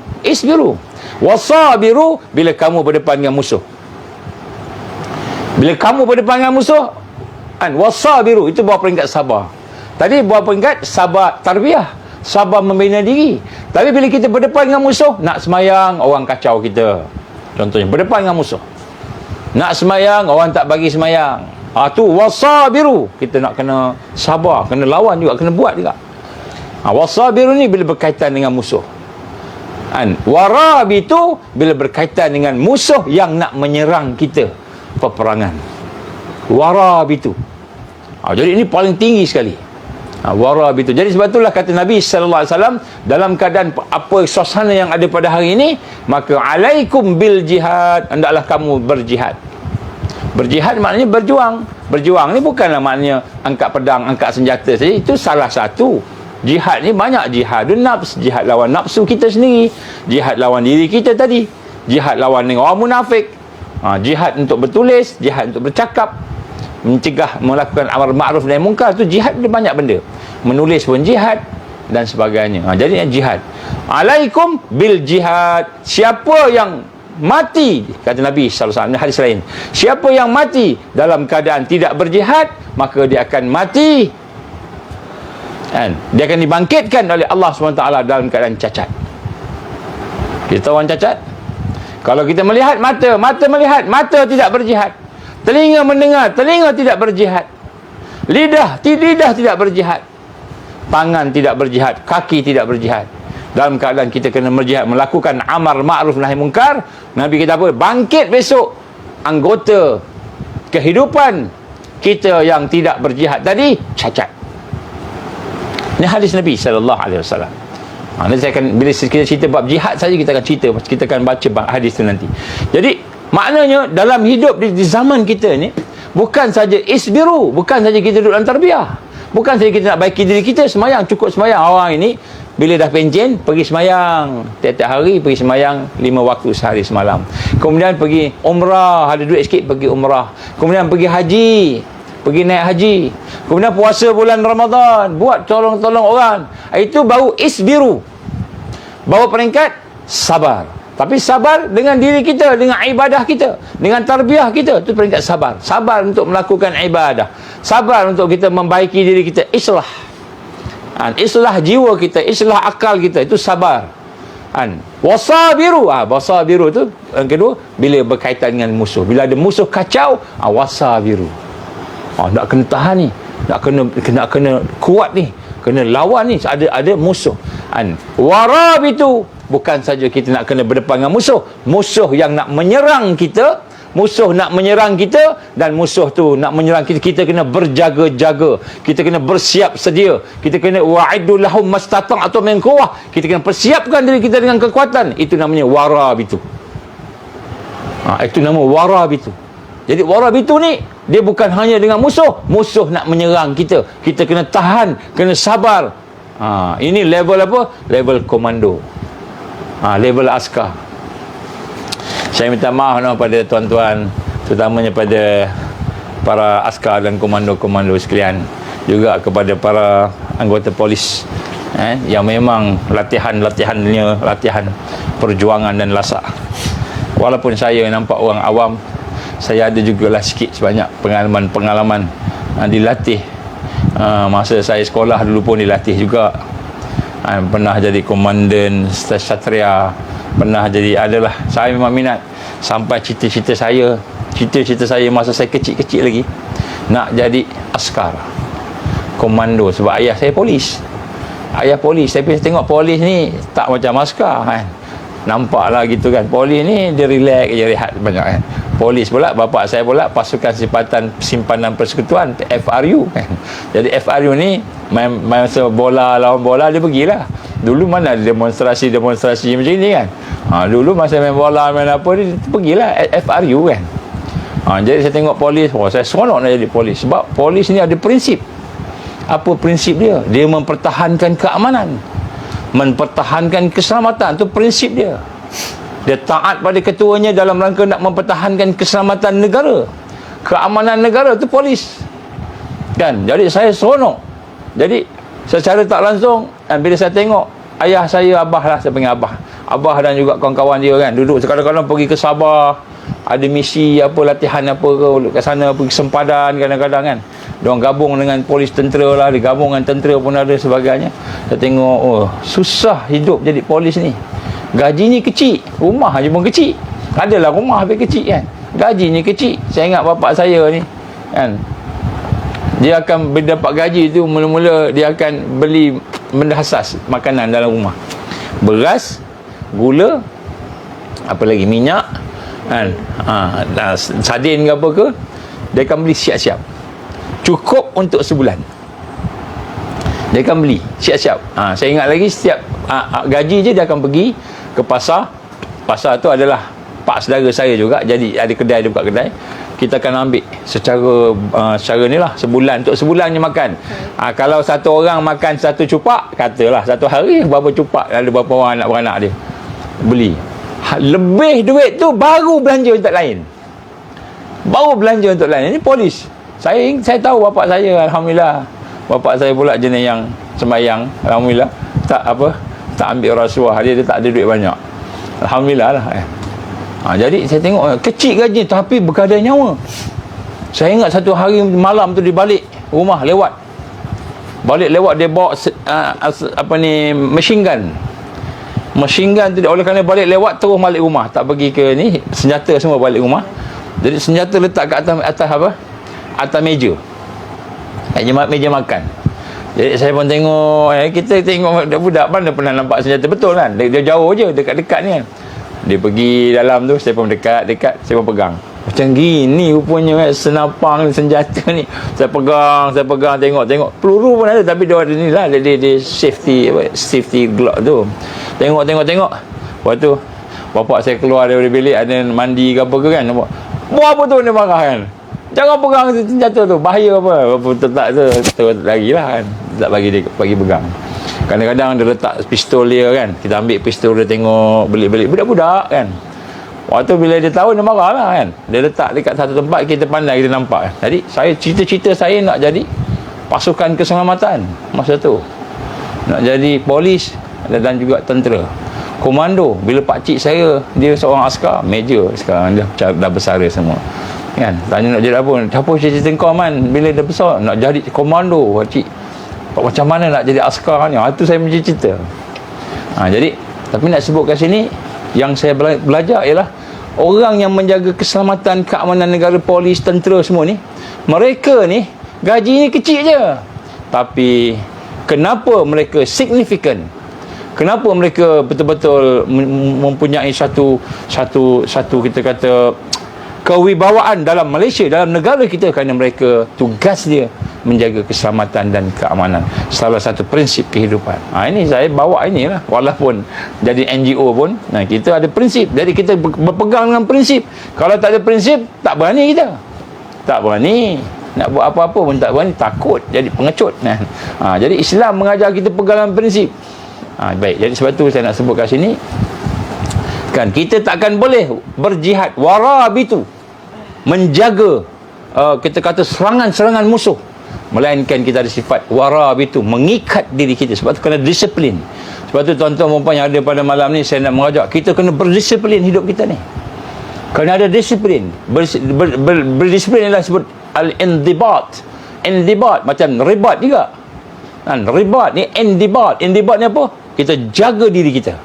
Wasabiru, bila kamu berdepan dengan musuh. Bila kamu berdepan dengan musuh, wasabiru, itu baru peringkat sabar. Tadi baru peringkat sabar tarbiyah, sabar membina diri. Tapi bila kita berdepan dengan musuh, nak semayang, orang kacau kita. Contohnya, berdepan dengan musuh. Nak semayang, orang tak bagi semayang. Tu wasabiru. Kita nak kena sabar, kena lawan juga, kena buat juga. Wasabiru ni bila berkaitan dengan musuh. Warabitu bila berkaitan dengan musuh yang nak menyerang kita, peperangan. Warabitu. Jadi ini paling tinggi sekali. Warabitu. Jadi sebab itulah kata Nabi sallallahu alaihi wasallam, dalam keadaan apa suasana yang ada pada hari ini, maka alaikum bil jihad, hendaklah kamu berjihad. Berjihad maknanya berjuang. Berjuang ni bukanlah maknanya angkat pedang, angkat senjata saja. Itu salah satu. Jihad ni banyak. Jihadun nafs, jihad lawan nafsu kita sendiri, jihad lawan diri kita tadi, jihad lawan orang munafik, jihad untuk bertulis, jihad untuk bercakap, mencegah melakukan amar ma'ruf nahi munkar. Tu jihad dia banyak benda. Menulis pun jihad dan sebagainya. Jadi jihad. Alaikum bil jihad. Siapa yang mati, kata Nabi SAW dalam hadis lain, siapa yang mati dalam keadaan tidak berjihad, maka dia akan mati, kan? Dia akan dibangkitkan oleh Allah SWT dalam keadaan cacat. Kita orang cacat. Kalau kita melihat, mata melihat, mata tidak berjihad. Telinga mendengar, telinga tidak berjihad. Lidah tidak berjihad. Tangan tidak berjihad, kaki tidak berjihad. Dalam keadaan kita kena berjihad, melakukan amar ma'ruf nahi munkar, Nabi kita apa? Bangkit besok anggota kehidupan kita yang tidak berjihad tadi cacat. Ini hadis Nabi sallallahu alaihi wasallam. Nanti saya akan, bila kita cerita bab jihad saja, kita akan baca hadis itu nanti. Jadi maknanya dalam hidup di zaman kita ni, bukan saja isbiru, bukan saja kita duduk dalam tarbiyah, bukan saja kita nak baiki diri kita, semayang, cukup semayang. Orang ini bila dah pencen, pergi semayang tiap-tiap hari, pergi semayang 5 waktu sehari semalam. Kemudian pergi umrah, ada duit sikit pergi umrah. Kemudian pergi haji, pergi naik haji. Kemudian puasa bulan Ramadan, buat tolong-tolong orang. Itu baru isbiru, bawa peringkat sabar. Tapi sabar dengan diri kita, dengan ibadah kita, dengan tarbiyah kita, itu peringkat sabar. Sabar untuk melakukan ibadah, sabar untuk kita membaiki diri kita, islah, islah jiwa kita, islah akal kita, itu sabar. Wasabiru, wasabiru tu yang kedua, bila berkaitan dengan musuh, bila ada musuh kacau, wasabiru, nak kena tahan ni, nak kena kuat ni, kena lawan ni, ada musuh. Warabitu, bukan saja kita nak kena berdepan dengan musuh, musuh yang nak menyerang kita, musuh nak menyerang kita, dan musuh tu nak menyerang kita, kita kena berjaga-jaga, kita kena bersiap sedia, kita kena wa'iddu lahum mastata'tum min quwwah, kita kena persiapkan diri kita dengan kekuatan. Itu namanya warabitu. Itu nama warabitu. Jadi warabitu ni, dia bukan hanya dengan musuh, musuh nak menyerang kita, kita kena tahan, kena sabar. Ini level apa? Level komando, level askar. Saya minta maaf pada tuan-tuan, terutamanya pada para askar dan komando-komando sekalian, juga kepada para anggota polis yang memang latihannya latihan perjuangan dan lasak. Walaupun saya nampak orang awam, saya ada jugalah sikit sebanyak pengalaman dilatih. Masa saya sekolah dulu pun dilatih juga. Pernah jadi komandan satria, pernah jadi, adalah, saya memang minat. Sampai cita-cita saya masa saya kecil-kecil lagi, nak jadi askar, komando. Sebab ayah saya polis. Tapi saya tengok polis ni tak macam askar kan. Nampaklah gitu kan, polis ni dia relax je, rehat banyak kan. Polis pula, bapak saya pula pasukan simpanan persekutuan, FRU kan. Jadi FRU ni masa bola lawan bola dia pergilah. Dulu mana ada demonstrasi macam ni kan. Dulu masa main bola, main apa, dia pergilah FRU kan. Jadi saya tengok polis, saya seronok nak jadi polis. Sebab polis ni ada prinsip. Apa prinsip dia? Dia mempertahankan keamanan, mempertahankan keselamatan. Itu prinsip dia. Dia taat pada ketuanya dalam rangka nak mempertahankan keselamatan negara, keamanan negara. Itu polis kan. Jadi saya seronok. Jadi secara tak langsung, bila saya tengok ayah saya, abah lah, saya panggil abah dan juga kawan-kawan dia kan, duduk kadang-kadang pergi ke Sabah, ada misi apa, latihan apa ke sana, pergi sempadan kadang-kadang kan. Diorang gabung dengan polis tentera lah, digabung dengan tentera pun ada sebagainya. Saya tengok, susah hidup jadi polis ni. Gajinya kecil, rumah je pun kecil. Adalah rumah tapi kecil kan, gajinya kecil. Saya ingat bapak saya ni kan, dia akan dapat gaji tu, mula-mula dia akan beli benda asas makanan dalam rumah, beras, gula, apa lagi, minyak kan, sardin ke apa ke, dia akan beli siap-siap, cukup untuk sebulan. Dia akan beli, siap-siap. Saya ingat lagi, setiap gaji je dia akan pergi ke pasar. Pasar tu adalah pak saudara saya juga, jadi ada kedai, dia buka kedai. Kita akan ambil secara ni lah, sebulan, untuk sebulan je makan. Kalau satu orang makan satu cupak, katalah satu hari berapa cupak, ada berapa orang anak beranak dia beli. Lebih duit tu baru belanja untuk lain. Ini polis. Saya tahu bapak saya, alhamdulillah. Bapak saya pula jenis yang sembahyang, alhamdulillah. Tak ambil rasuah, dia tak ada duit banyak, alhamdulillah lah. Jadi saya tengok kecil gaji tapi bergadai nyawa. Saya ingat satu hari malam tu dia balik rumah lewat dia bawa machine gun tu. Oleh kerana balik lewat terus balik rumah, tak pergi ke ni, senjata semua balik rumah. Jadi senjata letak kat atas meja makan. Jadi saya pun tengok, kita tengok budak mana pernah nampak senjata betul kan, dia jauh je, dekat-dekat ni kan. Dia pergi dalam tu, saya pun dekat, saya pun pegang. Macam gini rupanya senapang senjata ni. Saya pegang, tengok. Peluru pun ada, tapi dia ada ni lah, dia safety glock tu. Tengok. Lepas tu bapak saya keluar daripada bilik, ada mandi ke apa ke kan. Buat apa tu dia marah kan. Jangan pegang senjata tu, bahaya apa. Tak tu lagi lah kan. Tak bagi pegang. Kadang-kadang dia letak pistol dia kan. Kita ambil pistol dia, tengok, belik-belik. Budak-budak kan. Waktu bila dia tahu, dia marah lah kan. Dia letak dekat satu tempat, kita pandai, kita nampak kan. Jadi saya cita-cita saya nak jadi pasukan keselamatan masa tu. Nak jadi polis dan juga tentera. Komando. Bila pakcik saya, dia seorang askar, major sekarang, dia dah besar semua. Kan? Tanya nak jadi apa? Apa cita-cita kau man bila dah besar? Nak jadi komando, pakcik. Macam mana nak jadi askar ni? Itu saya punya cita. Jadi, tapi nak sebut kat sini, yang saya belajar ialah orang yang menjaga keselamatan, keamanan negara, polis, tentera semua ni, mereka ni gaji ni kecil je, tapi kenapa mereka signifikan? Kenapa mereka betul-betul mempunyai satu kita kata kewibawaan dalam Malaysia, dalam negara kita, kerana mereka tugas dia menjaga keselamatan dan keamanan. Salah satu prinsip kehidupan. Ini saya bawa ini lah. Walaupun jadi NGO pun, kita ada prinsip. Jadi kita berpegang dengan prinsip. Kalau tak ada prinsip, tak berani kita. Tak berani. Nak buat apa-apa pun tak berani. Takut jadi pengecut. Jadi Islam mengajar kita pegangan prinsip. Baik. Jadi sebab tu saya nak sebut kat sini. Kan, kita takkan boleh berjihad warabitu, menjaga kita kata serangan-serangan musuh, melainkan kita ada sifat warabitu, mengikat diri kita. Sebab tu kena disiplin. Sebab tu tuan-tuan dan puan yang ada pada malam ni, saya nak mengajak kita kena berdisiplin hidup kita ni. Kena ada disiplin. Berdisiplin adalah sebut al-indibat. Indibat macam ribat juga. Ribat ni indibat. Indibat ni apa? Kita jaga diri kita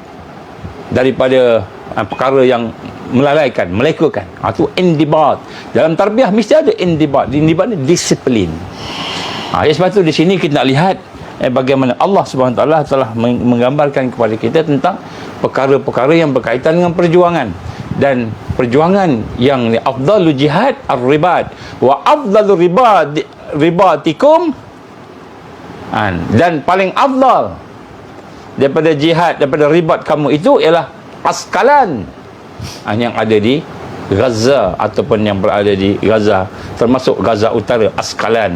daripada perkara yang melalaikan, melekakan. Itu indibat. Dalam tarbiyah mesti ada indibat. Indibat ni disiplin. Sebab tu di sini kita nak lihat bagaimana Allah SWT telah menggambarkan kepada kita tentang perkara-perkara yang berkaitan dengan perjuangan. Dan perjuangan yang afdalu jihad ar-ribat wa afdalu ribatikum, dan paling afdal daripada jihad, daripada ribat kamu itu ialah askalan yang ada di Gaza ataupun yang berada di Gaza, termasuk Gaza Utara, askalan.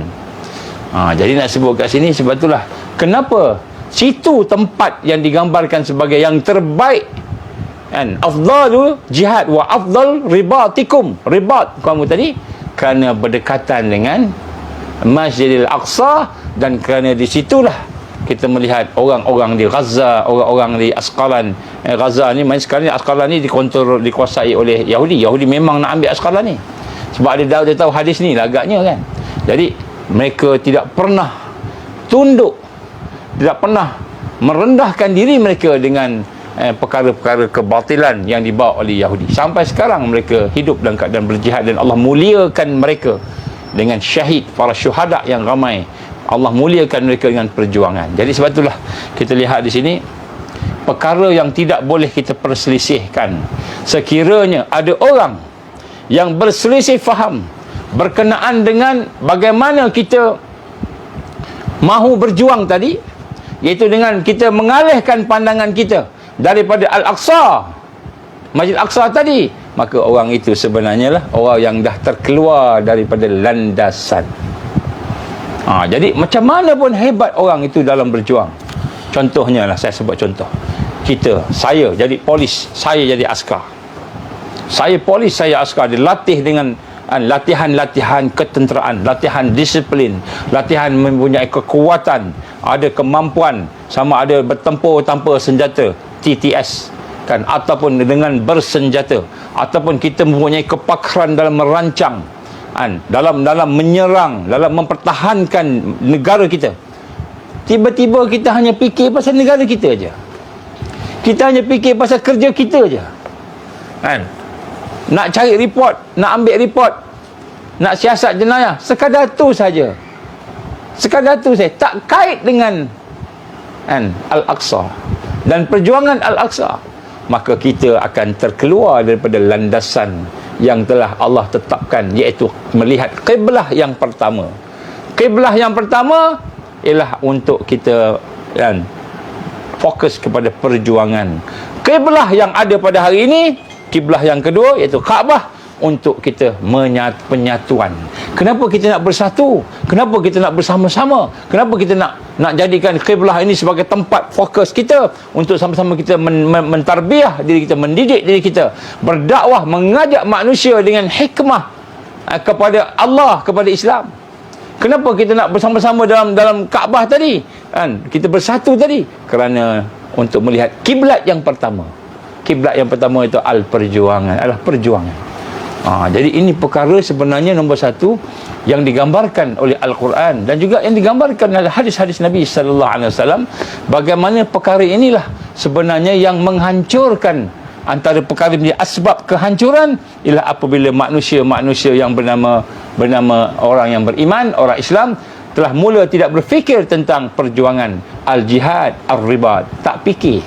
Jadi nak sebut kat sini, sebab itulah kenapa situ tempat yang digambarkan sebagai yang terbaik, kan, afdalu jihad wa afdal ribatikum, ribat kamu tadi, kerana berdekatan dengan Masjidil Aqsa, dan kerana di situlah kita melihat orang-orang di Gaza, orang-orang di Askalan. Gaza ni, main sekarang ni Askalan ni dikontrol, dikuasai oleh Yahudi. Yahudi memang nak ambil Askalan ni, sebab dia tahu hadis ni agaknya kan. Jadi mereka tidak pernah tunduk, tidak pernah merendahkan diri mereka dengan perkara-perkara kebatilan yang dibawa oleh Yahudi. Sampai sekarang mereka hidup dalam keadaan berjihad, dan Allah muliakan mereka dengan syahid, para syuhada yang ramai. Allah muliakan mereka dengan perjuangan. Jadi sebab itulah kita lihat di sini perkara yang tidak boleh kita perselisihkan. Sekiranya ada orang yang berselisih faham berkenaan dengan bagaimana kita mahu berjuang tadi, iaitu dengan kita mengalihkan pandangan kita daripada Al-Aqsa, Masjid Al-Aqsa tadi, maka orang itu sebenarnya lah orang yang dah terkeluar daripada landasan. Jadi macam mana pun hebat orang itu dalam berjuang. Contohnya lah, saya sebut contoh. Saya jadi polis, saya jadi askar. Saya polis, saya askar, dilatih dengan latihan-latihan ketenteraan, latihan disiplin, latihan mempunyai kekuatan, ada kemampuan, sama ada bertempur tanpa senjata, TTS kan, ataupun dengan bersenjata, ataupun kita mempunyai kepakaran dalam merancang kan, dalam menyerang, dalam mempertahankan negara kita. Tiba-tiba kita hanya fikir pasal negara kita aja. Kita hanya fikir pasal kerja kita aja kan. Nak cari report, nak ambil report, nak siasat jenayah, sekadar tu saja. Sekadar tu saja, tak kait dengan Al-Aqsa dan perjuangan Al-Aqsa. Maka kita akan terkeluar daripada landasan yang telah Allah tetapkan, iaitu melihat kiblah yang pertama. Kiblah yang pertama ialah untuk kita fokus kepada perjuangan. Kiblah yang ada pada hari ini, kiblah yang kedua, iaitu Kaabah, untuk kita penyatuan. Kenapa kita nak bersatu? Kenapa kita nak bersama-sama? Kenapa kita nak jadikan kiblah ini sebagai tempat fokus kita untuk sama-sama kita mentarbiah diri kita, mendidik diri kita, berdakwah, mengajak manusia dengan hikmah kepada Allah, kepada Islam. Kenapa kita nak bersama-sama dalam Kaabah tadi? Kita bersatu tadi kerana untuk melihat kiblat yang pertama. Kiblat yang pertama itu al-perjuangan, adalah perjuangan. Jadi ini perkara sebenarnya nombor satu yang digambarkan oleh Al-Quran dan juga yang digambarkan oleh hadis-hadis Nabi sallallahu alaihi wasallam, bagaimana perkara inilah sebenarnya yang menghancurkan, antara perkara menjadi asbab kehancuran ialah apabila manusia yang bernama orang yang beriman, orang Islam, telah mula tidak berfikir tentang perjuangan al-jihad, al-ribat, tak fikir.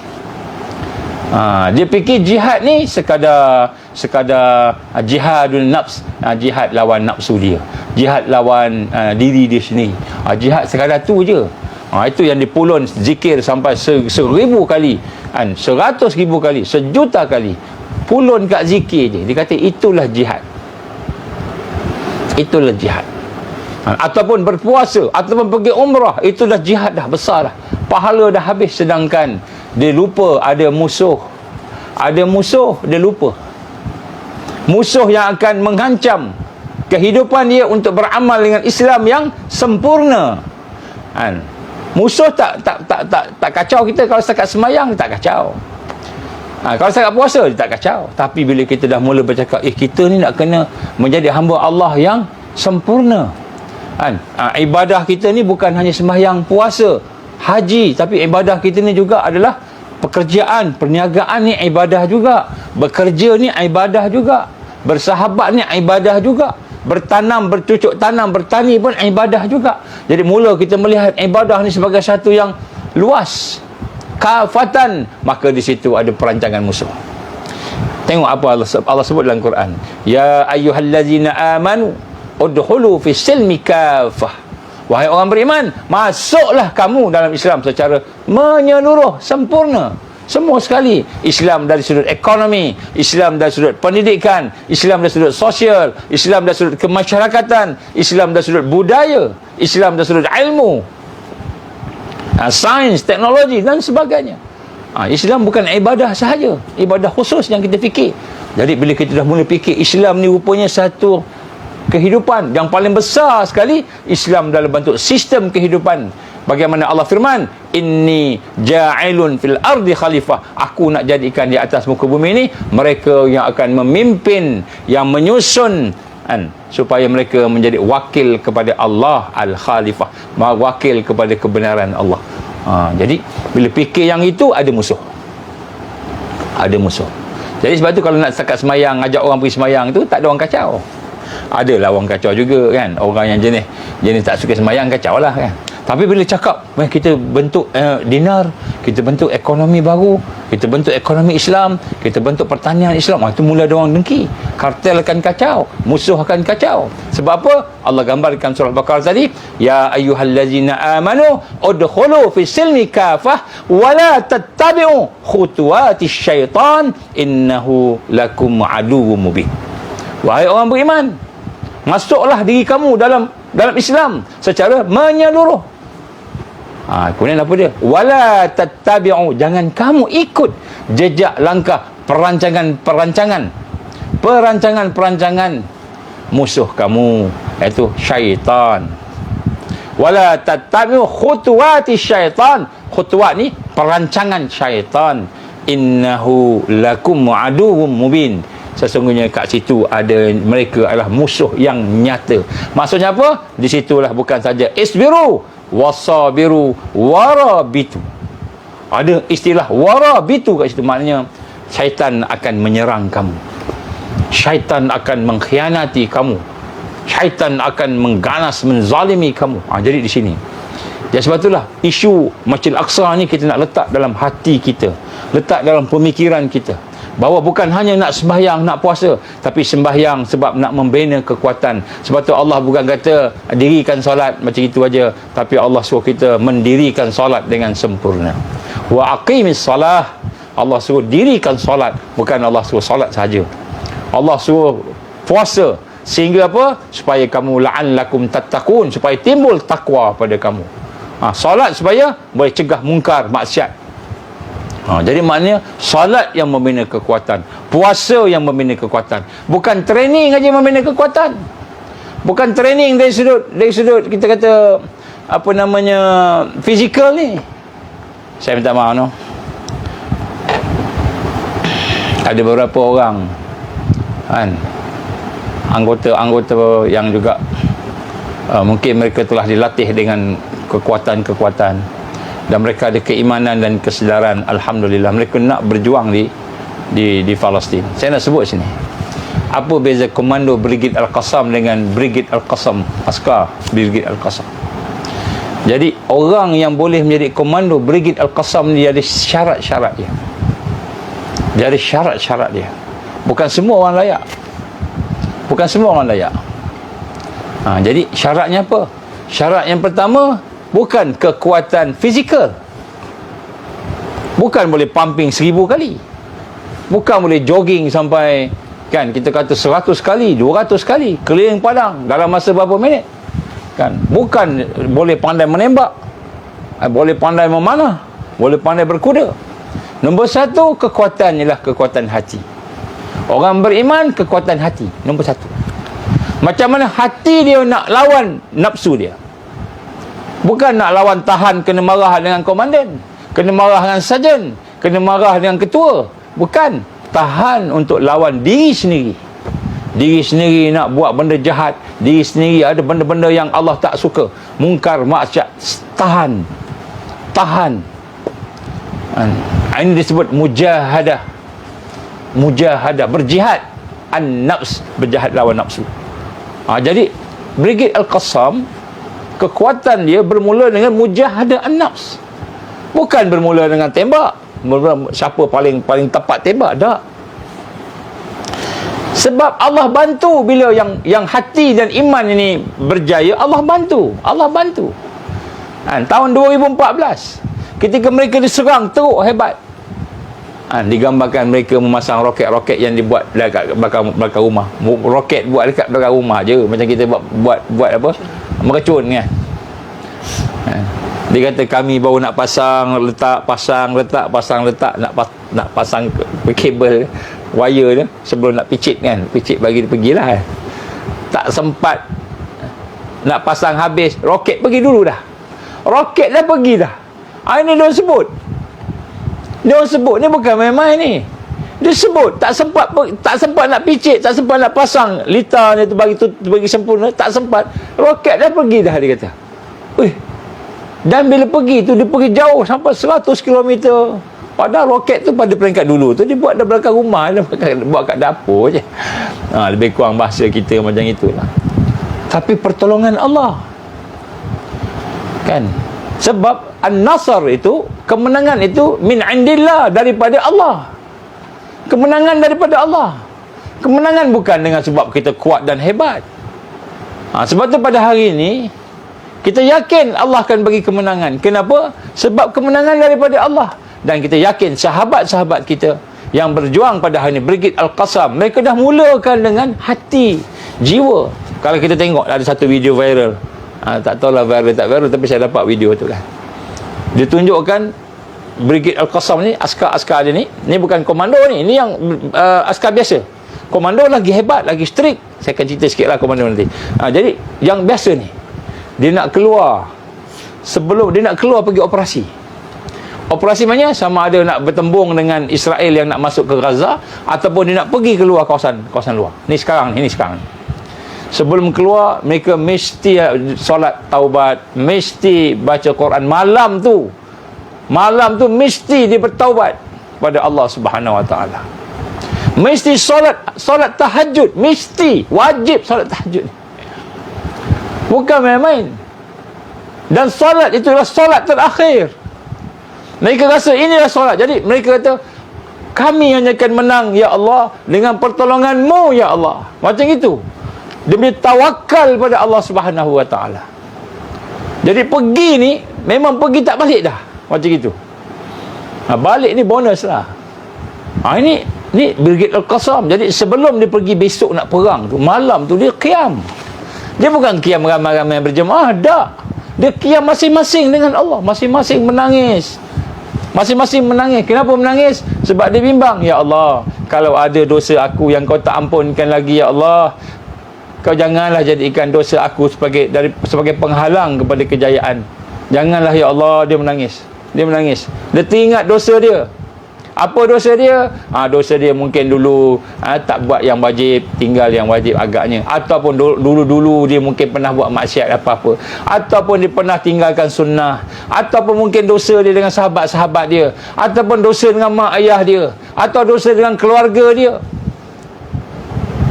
Dia fikir jihad ni sekadar jihadun nafs, jihad lawan nafsu dia, jihad lawan diri dia sendiri, jihad sekadar tu je. Itu yang dipulun zikir sampai 1000 kali, 100,000 kali, 1,000,000 kali pulun kat zikir je. Dia kata itulah jihad. Itulah jihad. Ataupun berpuasa, ataupun pergi umrah, itulah jihad dah besar dah. Pahala dah habis, sedangkan dia lupa ada musuh. Ada musuh, dia lupa. Musuh yang akan mengancam kehidupan dia untuk beramal dengan Islam yang sempurna. Musuh tak kacau kita kalau setakat semayang, dia tak kacau. Kalau setakat puasa, dia tak kacau. Tapi bila kita dah mula bercakap, kita ni nak kena menjadi hamba Allah yang sempurna. Ibadah kita ni bukan hanya sembahyang, puasa, haji, tapi ibadah kita ni juga adalah pekerjaan, perniagaan ni ibadah juga, bekerja ni ibadah juga, bersahabat ni ibadah juga, bertanam, bercucuk tanam, bertani pun ibadah juga. Jadi mula kita melihat ibadah ni sebagai satu yang luas, kafatan, maka di situ ada perancangan musuh. Tengok apa Allah sebut dalam Quran, ya ayyuhallazina amanu udkhulu fi silmi kafah. Wahai orang beriman, masuklah kamu dalam Islam secara menyeluruh, sempurna, semua sekali. Islam dari sudut ekonomi, Islam dari sudut pendidikan, Islam dari sudut sosial, Islam dari sudut kemasyarakatan, Islam dari sudut budaya, Islam dari sudut ilmu, sains, teknologi dan sebagainya. Islam bukan ibadah sahaja, ibadah khusus yang kita fikir. Jadi bila kita dah mula fikir Islam ni rupanya satu kehidupan yang paling besar sekali, Islam dalam bentuk sistem kehidupan. Bagaimana Allah firman, inni ja'ilun fil ardi khalifah, aku nak jadikan di atas muka bumi ini mereka yang akan memimpin, yang menyusun, supaya mereka menjadi wakil kepada Allah, al-khalifah, wakil kepada kebenaran Allah. Jadi bila fikir yang itu, ada musuh. Ada musuh. Jadi sebab tu kalau nak setakat semayang, ajak orang pergi semayang tu, tak ada orang kacau. Adalah orang kacau juga kan, orang yang jenis tak suka semayang kacau lah kan. Tapi bila cakap kita bentuk dinar, kita bentuk ekonomi baru, kita bentuk ekonomi Islam, kita bentuk pertanian Islam, itu mula ada orang dengki. Kartel akan kacau, musuh akan kacau. Sebab apa? Allah gambarkan surah Baqarah tadi, ya ayyuhallazina amanu udkhulu fis silmi kafah wa la tattabi'u khutuwatis syaitan innahu lakum aduwwum mubin. Wahai orang beriman, masuklah diri kamu dalam Islam secara menyeluruh. Kemudian apa dia? Wala tattabi'u, jangan kamu ikut jejak langkah perancangan musuh kamu, iaitu syaitan. Wala tattabi'u khutuwati syaitan. Khutuwat ni perancangan syaitan. Innahu lakum aduwwum mubin. Sesungguhnya kat situ ada mereka adalah musuh yang nyata. Maksudnya apa? Di situlah bukan saja isbiru wasabiru warabitu. Ada istilah warabitu kat situ, maknanya syaitan akan menyerang kamu, syaitan akan mengkhianati kamu, syaitan akan mengganas, menzalimi kamu. Jadi di sini. Ya, sebab itulah isu Masjidil Aqsa ni kita nak letak dalam hati kita, letak dalam pemikiran kita, bahawa bukan hanya nak sembahyang, nak puasa, tapi sembahyang sebab nak membina kekuatan. Sebab tu Allah bukan kata dirikan solat macam itu aja, tapi Allah suruh kita mendirikan solat dengan sempurna. Wa aqimis salah, Allah suruh dirikan solat, bukan Allah suruh solat saja. Allah suruh puasa, sehingga apa? Supaya kamu la'allakum tattaqun, supaya timbul takwa pada kamu. Solat supaya boleh cegah mungkar, maksiat. Jadi maknanya solat yang membina kekuatan, puasa yang membina kekuatan, bukan training aja membina kekuatan, bukan training dari sudut kita kata apa namanya fizikal ni. Saya minta maaf ada beberapa orang kan, anggota yang juga mungkin mereka telah dilatih dengan kekuatan-kekuatan, dan mereka ada keimanan dan kesedaran. Alhamdulillah, mereka nak berjuang di Palestin. Saya nak sebut sini, apa beza komando Brigade Al-Qassam dengan Brigade Al-Qassam, askar Brigade Al-Qassam? Jadi orang yang boleh menjadi komando Brigade Al-Qassam ni ada syarat-syarat dia. Dia ada syarat-syarat dia. Bukan semua orang layak. Bukan semua orang layak. Jadi syaratnya apa? Syarat yang pertama, bukan kekuatan fizikal, bukan boleh pumping 1000 kali, bukan boleh jogging sampai kan kita kata 100 kali, 200 kali keliling padang dalam masa berapa minit kan, bukan boleh pandai menembak, boleh pandai memanah, boleh pandai berkuda. Nombor satu, kekuatan ialah kekuatan hati. Orang beriman, kekuatan hati nombor satu. Macam mana hati dia nak lawan nafsu dia. Bukan nak lawan tahan, kena marah dengan komandan, kena marah dengan sarjan, kena marah dengan ketua. Bukan. Tahan untuk lawan diri sendiri. Diri sendiri nak buat benda jahat, diri sendiri ada benda-benda yang Allah tak suka, mungkar, maksiat. Tahan. Tahan. Ini disebut mujahadah. Mujahadah, berjihad. An-nafs, berjihad lawan nafsu. Jadi Brigade Al-Qassam, kekuatan dia bermula dengan mujahadah an-nafs. Bukan bermula dengan tembak. Siapa paling tepat tembak, tak. Sebab Allah bantu bila yang hati dan iman ini berjaya, Allah bantu. Allah bantu. Tahun 2014 ketika mereka diserang teruk hebat, digambarkan mereka memasang roket-roket yang dibuat dekat belakang rumah. Roket buat dekat belakang rumah je, macam kita buat apa, mercun kan. Dia kata kami baru nak pasang letak nak pasang kabel wire dia sebelum nak picit kan, picit bagi dia pergilah kan. Tak sempat nak pasang habis, roket pergi dulu dah. Roket dah pergi dah. Ini dia sebut ni bukan main-main ni. Dia sebut tak sempat nak picit, tak sempat nak pasang litar ni tu bagi sempurna, tak sempat. Roket dah pergi dah, dia kata. Dan bila pergi tu, dia pergi jauh sampai 100 km. Padahal roket tu pada peringkat dulu tu dia buat dah belakang rumah, dia buat kat dapur je. Lebih kurang bahasa kita macam itulah. Tapi pertolongan Allah. Kan? Sebab an-nasr itu, kemenangan itu min indillah, daripada Allah. Kemenangan daripada Allah. Kemenangan bukan dengan sebab kita kuat dan hebat. Sebab tu pada hari ini kita yakin Allah akan bagi kemenangan. Kenapa? Sebab kemenangan daripada Allah. Dan kita yakin sahabat-sahabat kita yang berjuang pada hari ini, Brigade Al-Qassam, mereka dah mulakan dengan hati, jiwa. Kalau kita tengok ada satu video viral, tak tahulah viral tak viral, tapi saya dapat video tu kan. Dia tunjukkan Brigade Al-Qassam ni, askar-askar dia ni bukan komando ni, ini yang askar biasa. Komando lagi hebat, lagi strict. Saya akan cerita sikit lah komando nanti. Jadi yang biasa ni, dia nak keluar, sebelum dia nak keluar pergi operasi. Operasi mana? Sama ada nak bertembung dengan Israel yang nak masuk ke Gaza, ataupun dia nak pergi keluar kawasan luar. Ni sekarang. Sebelum keluar, mereka mesti solat taubat, mesti baca Quran. Malam tu mesti dia bertaubat pada Allah Subhanahu Wa Taala. Mesti solat tahajud, mesti wajib solat tahajud. Bukan main-main. Dan solat itulah solat terakhir. Mereka rasa inilah solat. Jadi mereka kata, kami hanya akan menang ya Allah dengan pertolongan-Mu ya Allah. Macam itu. Dia punya tawakal pada Allah Subhanahu Wa Taala. Jadi pergi ni memang pergi tak balik dah. Macam itu. Balik ni bonus lah. Ini Brigade Al-Qassam. Jadi sebelum dia pergi besok nak perang tu, malam tu dia qiyam. Dia bukan qiyam ramai-ramai berjemaah, tak. Dia qiyam masing-masing dengan Allah, masing-masing menangis. Kenapa menangis? Sebab dia bimbang, ya Allah, kalau ada dosa aku yang Kau tak ampunkan lagi ya Allah, Kau janganlah jadikan dosa aku sebagai penghalang kepada kejayaan. Janganlah ya Allah. Dia menangis. Dia teringat dosa dia. Apa dosa dia? Dosa dia mungkin dulu tak buat yang wajib, tinggal yang wajib agaknya. Ataupun dulu dia mungkin pernah buat maksiat apa-apa. Ataupun dia pernah tinggalkan sunnah. Ataupun mungkin dosa dia dengan sahabat-sahabat dia. Ataupun dosa dengan mak ayah dia. Atau dosa dengan keluarga dia.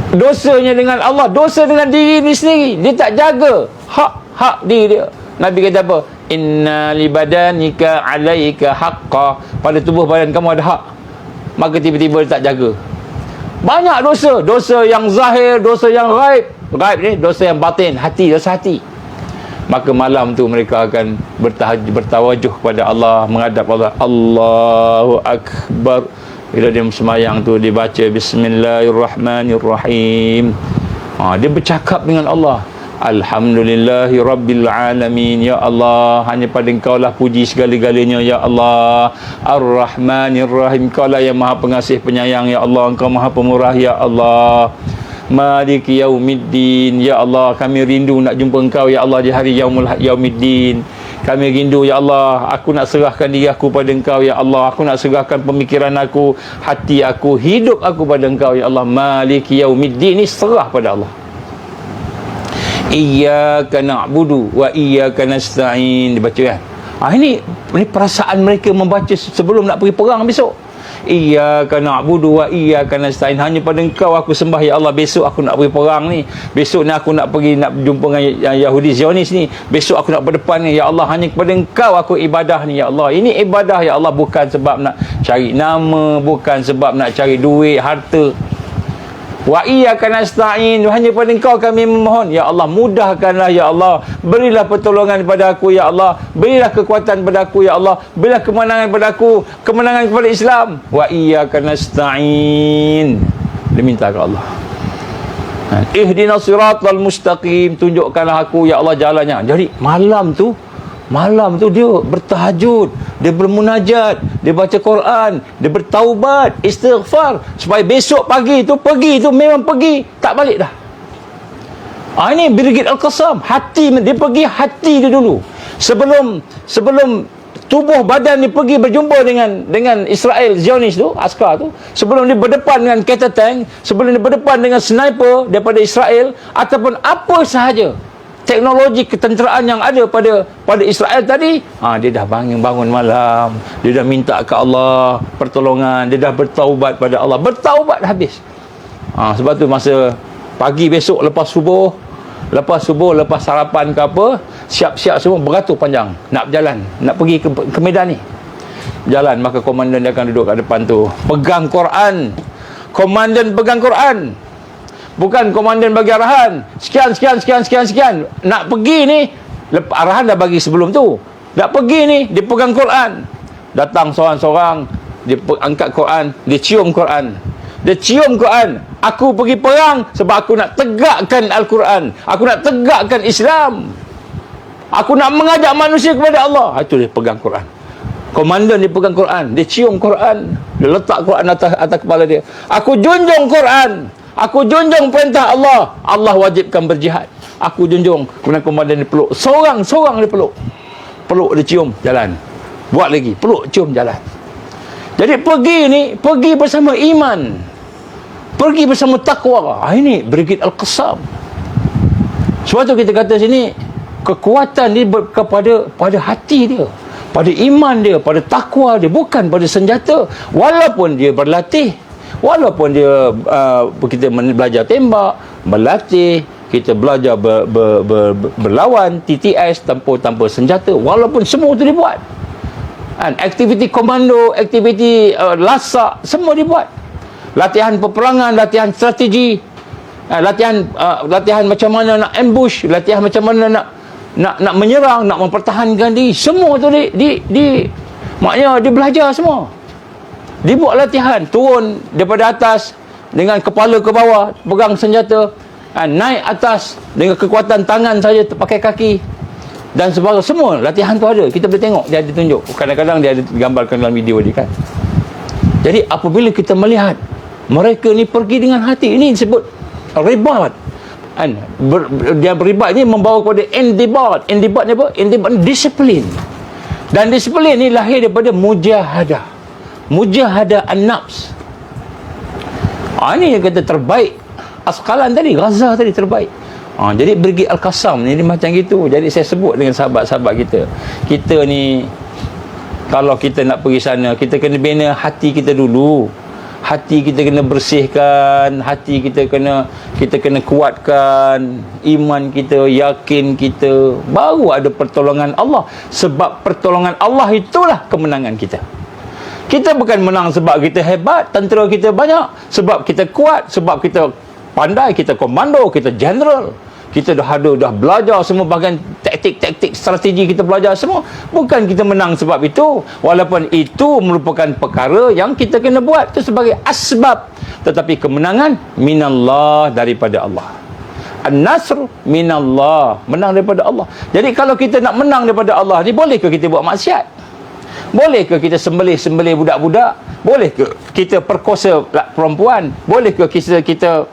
Dosanya dengan Allah, dosa dengan diri dia sendiri. Dia tak jaga hak diri dia. Nabi kata apa? Inna libadanika alaika haqqa. Pada tubuh badan kamu ada hak. Maka tiba-tiba dia tak jaga. Banyak dosa. Dosa yang zahir, dosa yang ghaib. Ghaib ni dosa yang batin, hati, dosa hati. Maka malam tu mereka akan bertawajuh kepada Allah, menghadap Allah. Allahu Akbar. Bila dia sembahyang tu, dia baca Bismillahirrahmanirrahim. Dia bercakap dengan Allah. Alhamdulillahi Rabbil Alamin. Ya Allah, hanya pada Engkau lah puji segala-galanya ya Allah. Ar-Rahmanir-Rahim. Engkau lah yang maha pengasih penyayang ya Allah. Engkau maha pemurah ya Allah. Maliki Yaumiddin. Ya Allah, kami rindu nak jumpa Engkau ya Allah di hari Yaumiddin. Kami rindu ya Allah. Aku nak serahkan diri aku pada Engkau ya Allah. Aku nak serahkan pemikiran aku, hati aku, hidup aku pada Engkau ya Allah. Maliki Yaumiddin. Ini serah pada Allah. Iyyaka na'budu wa iyyaka nasta'in. Dibaca kan? Ini perasaan mereka membaca sebelum nak pergi perang besok. Iyyaka na'budu wa iyyaka nasta'in. Hanya pada Engkau aku sembah ya Allah. Besok aku nak pergi perang ni. Besok ni aku nak pergi nak jumpa dengan Yahudi Zionis ni. Besok aku nak berdepan ni ya Allah. Hanya kepada Engkau aku ibadah ni ya Allah. Ini ibadah ya Allah, bukan sebab nak cari nama, bukan sebab nak cari duit, harta. Wa iyyaka nasta'in. Hanya pada Engkau kami memohon ya Allah. Mudahkanlah ya Allah. Berilah pertolongan kepada aku ya Allah. Berilah kekuatan kepada aku ya Allah. Berilah kemenangan kepada aku, kemenangan kepada Islam. Wa iyyaka nasta'in. Dia minta ke Allah. Ihdinas siratal mustaqim. Tunjukkanlah aku ya Allah jalannya. Jadi malam tu dia bertahajud, dia bermunajat, dia baca Quran, dia bertaubat, istighfar, supaya besok pagi tu pergi tu memang pergi, tak balik dah. Ini Brigade Al-Qassam. Hati dia pergi, hati dia dulu. Sebelum tubuh badan dia pergi berjumpa dengan Israel Zionis tu, askar tu, sebelum dia berdepan dengan kereta tank, sebelum dia berdepan dengan sniper daripada Israel, ataupun apa sahaja teknologi ketenteraan yang ada pada Israel tadi, dia dah bangun malam, dia dah minta ke Allah pertolongan, dia dah bertaubat pada Allah, bertaubat habis. Sebab tu masa pagi besok lepas subuh, lepas subuh, lepas sarapan ke apa, siap-siap semua beratur panjang nak berjalan, nak pergi ke medan ni. Jalan, maka komandan dia akan duduk kat depan tu, pegang Quran. Komandan pegang Quran, bukan komandan bagi arahan sekian. Nak pergi ni, arahan dah bagi sebelum tu. Nak pergi ni, dia pegang Quran. Datang seorang-seorang, dia angkat Quran, dia cium Quran. Dia cium Quran. Aku pergi perang sebab aku nak tegakkan Al-Quran. Aku nak tegakkan Islam. Aku nak mengajak manusia kepada Allah. Itu dia pegang Quran. Komandan dia pegang Quran, dia cium Quran, dia letak Quran atas kepala dia. Aku junjung Quran, aku junjung perintah Allah. Allah wajibkan berjihad, aku junjung. Kemudian komandan dia peluk, seorang-seorang dia peluk. Peluk, dia cium, jalan. Buat lagi, peluk, cium, jalan. Jadi pergi bersama iman, pergi bersama takwa. Ini Brigade Al-Qassam. Sebab tu kita kata sini, kekuatan dia pada hati dia, pada iman dia, pada takwa dia, bukan pada senjata. Walaupun dia berlatih, walaupun dia kita belajar tembak, berlatih, kita belajar berlawan, TTS tanpa senjata, walaupun semua itu dibuat. Aktiviti komando, aktiviti lasak, semua dibuat. Latihan peperangan, latihan strategi, latihan macam mana nak ambush, latihan macam mana nak menyerang, nak mempertahankan diri, semua tu maknanya dia belajar semua. Dia buat latihan, turun daripada atas dengan kepala ke bawah, pegang senjata, naik atas dengan kekuatan tangan saja, pakai kaki dan sebagainya. Semua latihan tu ada, kita boleh tengok, dia ada tunjuk. Kadang-kadang dia ada gambarkan dalam video dia kan. Jadi apabila kita melihat mereka ni pergi dengan hati, ini disebut ribat. Dia beribat ni membawa kepada indibat. Indibat ni apa? Indibat ni disiplin. Dan disiplin ni lahir daripada mujahadah. Mujahadah an-nafs. Ini yang kata terbaik. Asqalan tadi, Gaza tadi terbaik. Jadi Brigade Al-Qassam ni macam gitu. Jadi saya sebut dengan sahabat-sahabat kita, kita ni kalau kita nak pergi sana, kita kena bina hati kita dulu. Hati kita kena bersihkan, hati kita kena kuatkan, iman kita, yakin kita, baru ada pertolongan Allah. Sebab pertolongan Allah itulah kemenangan kita. Kita bukan menang sebab kita hebat, tentera kita banyak, sebab kita kuat, sebab kita pandai, kita komando, kita general, kita dah belajar semua bahagian taktik, strategi kita belajar semua. Bukan kita menang sebab itu, walaupun itu merupakan perkara yang kita kena buat, itu sebagai asbab. Tetapi kemenangan minallah, daripada Allah. An-nasr minallah, menang daripada Allah. Jadi kalau kita nak menang daripada Allah ni, bolehkah kita buat maksiat? Bolehkah kita sembelih budak-budak? Bolehkah kita perkosa perempuan? Bolehkah kita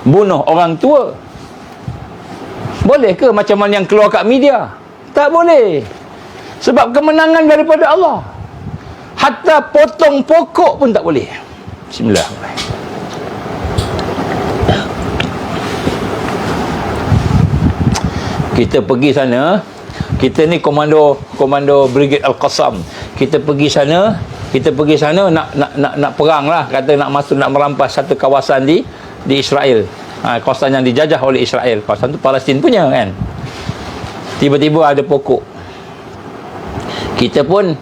bunuh orang tua? Boleh ke macam mana yang keluar kat media? Tak boleh. Sebab kemenangan daripada Allah. Hatta potong pokok pun tak boleh. Bismillahirrahmanirrahim. Kita pergi sana, kita ni komando Brigade Al-Qassam. Kita pergi sana nak perang lah, kata nak masuk, nak merampas satu kawasan di Israel. Kawasan yang dijajah oleh Israel. Kawasan tu Palestin punya kan. Tiba-tiba ada pokok. Kita pun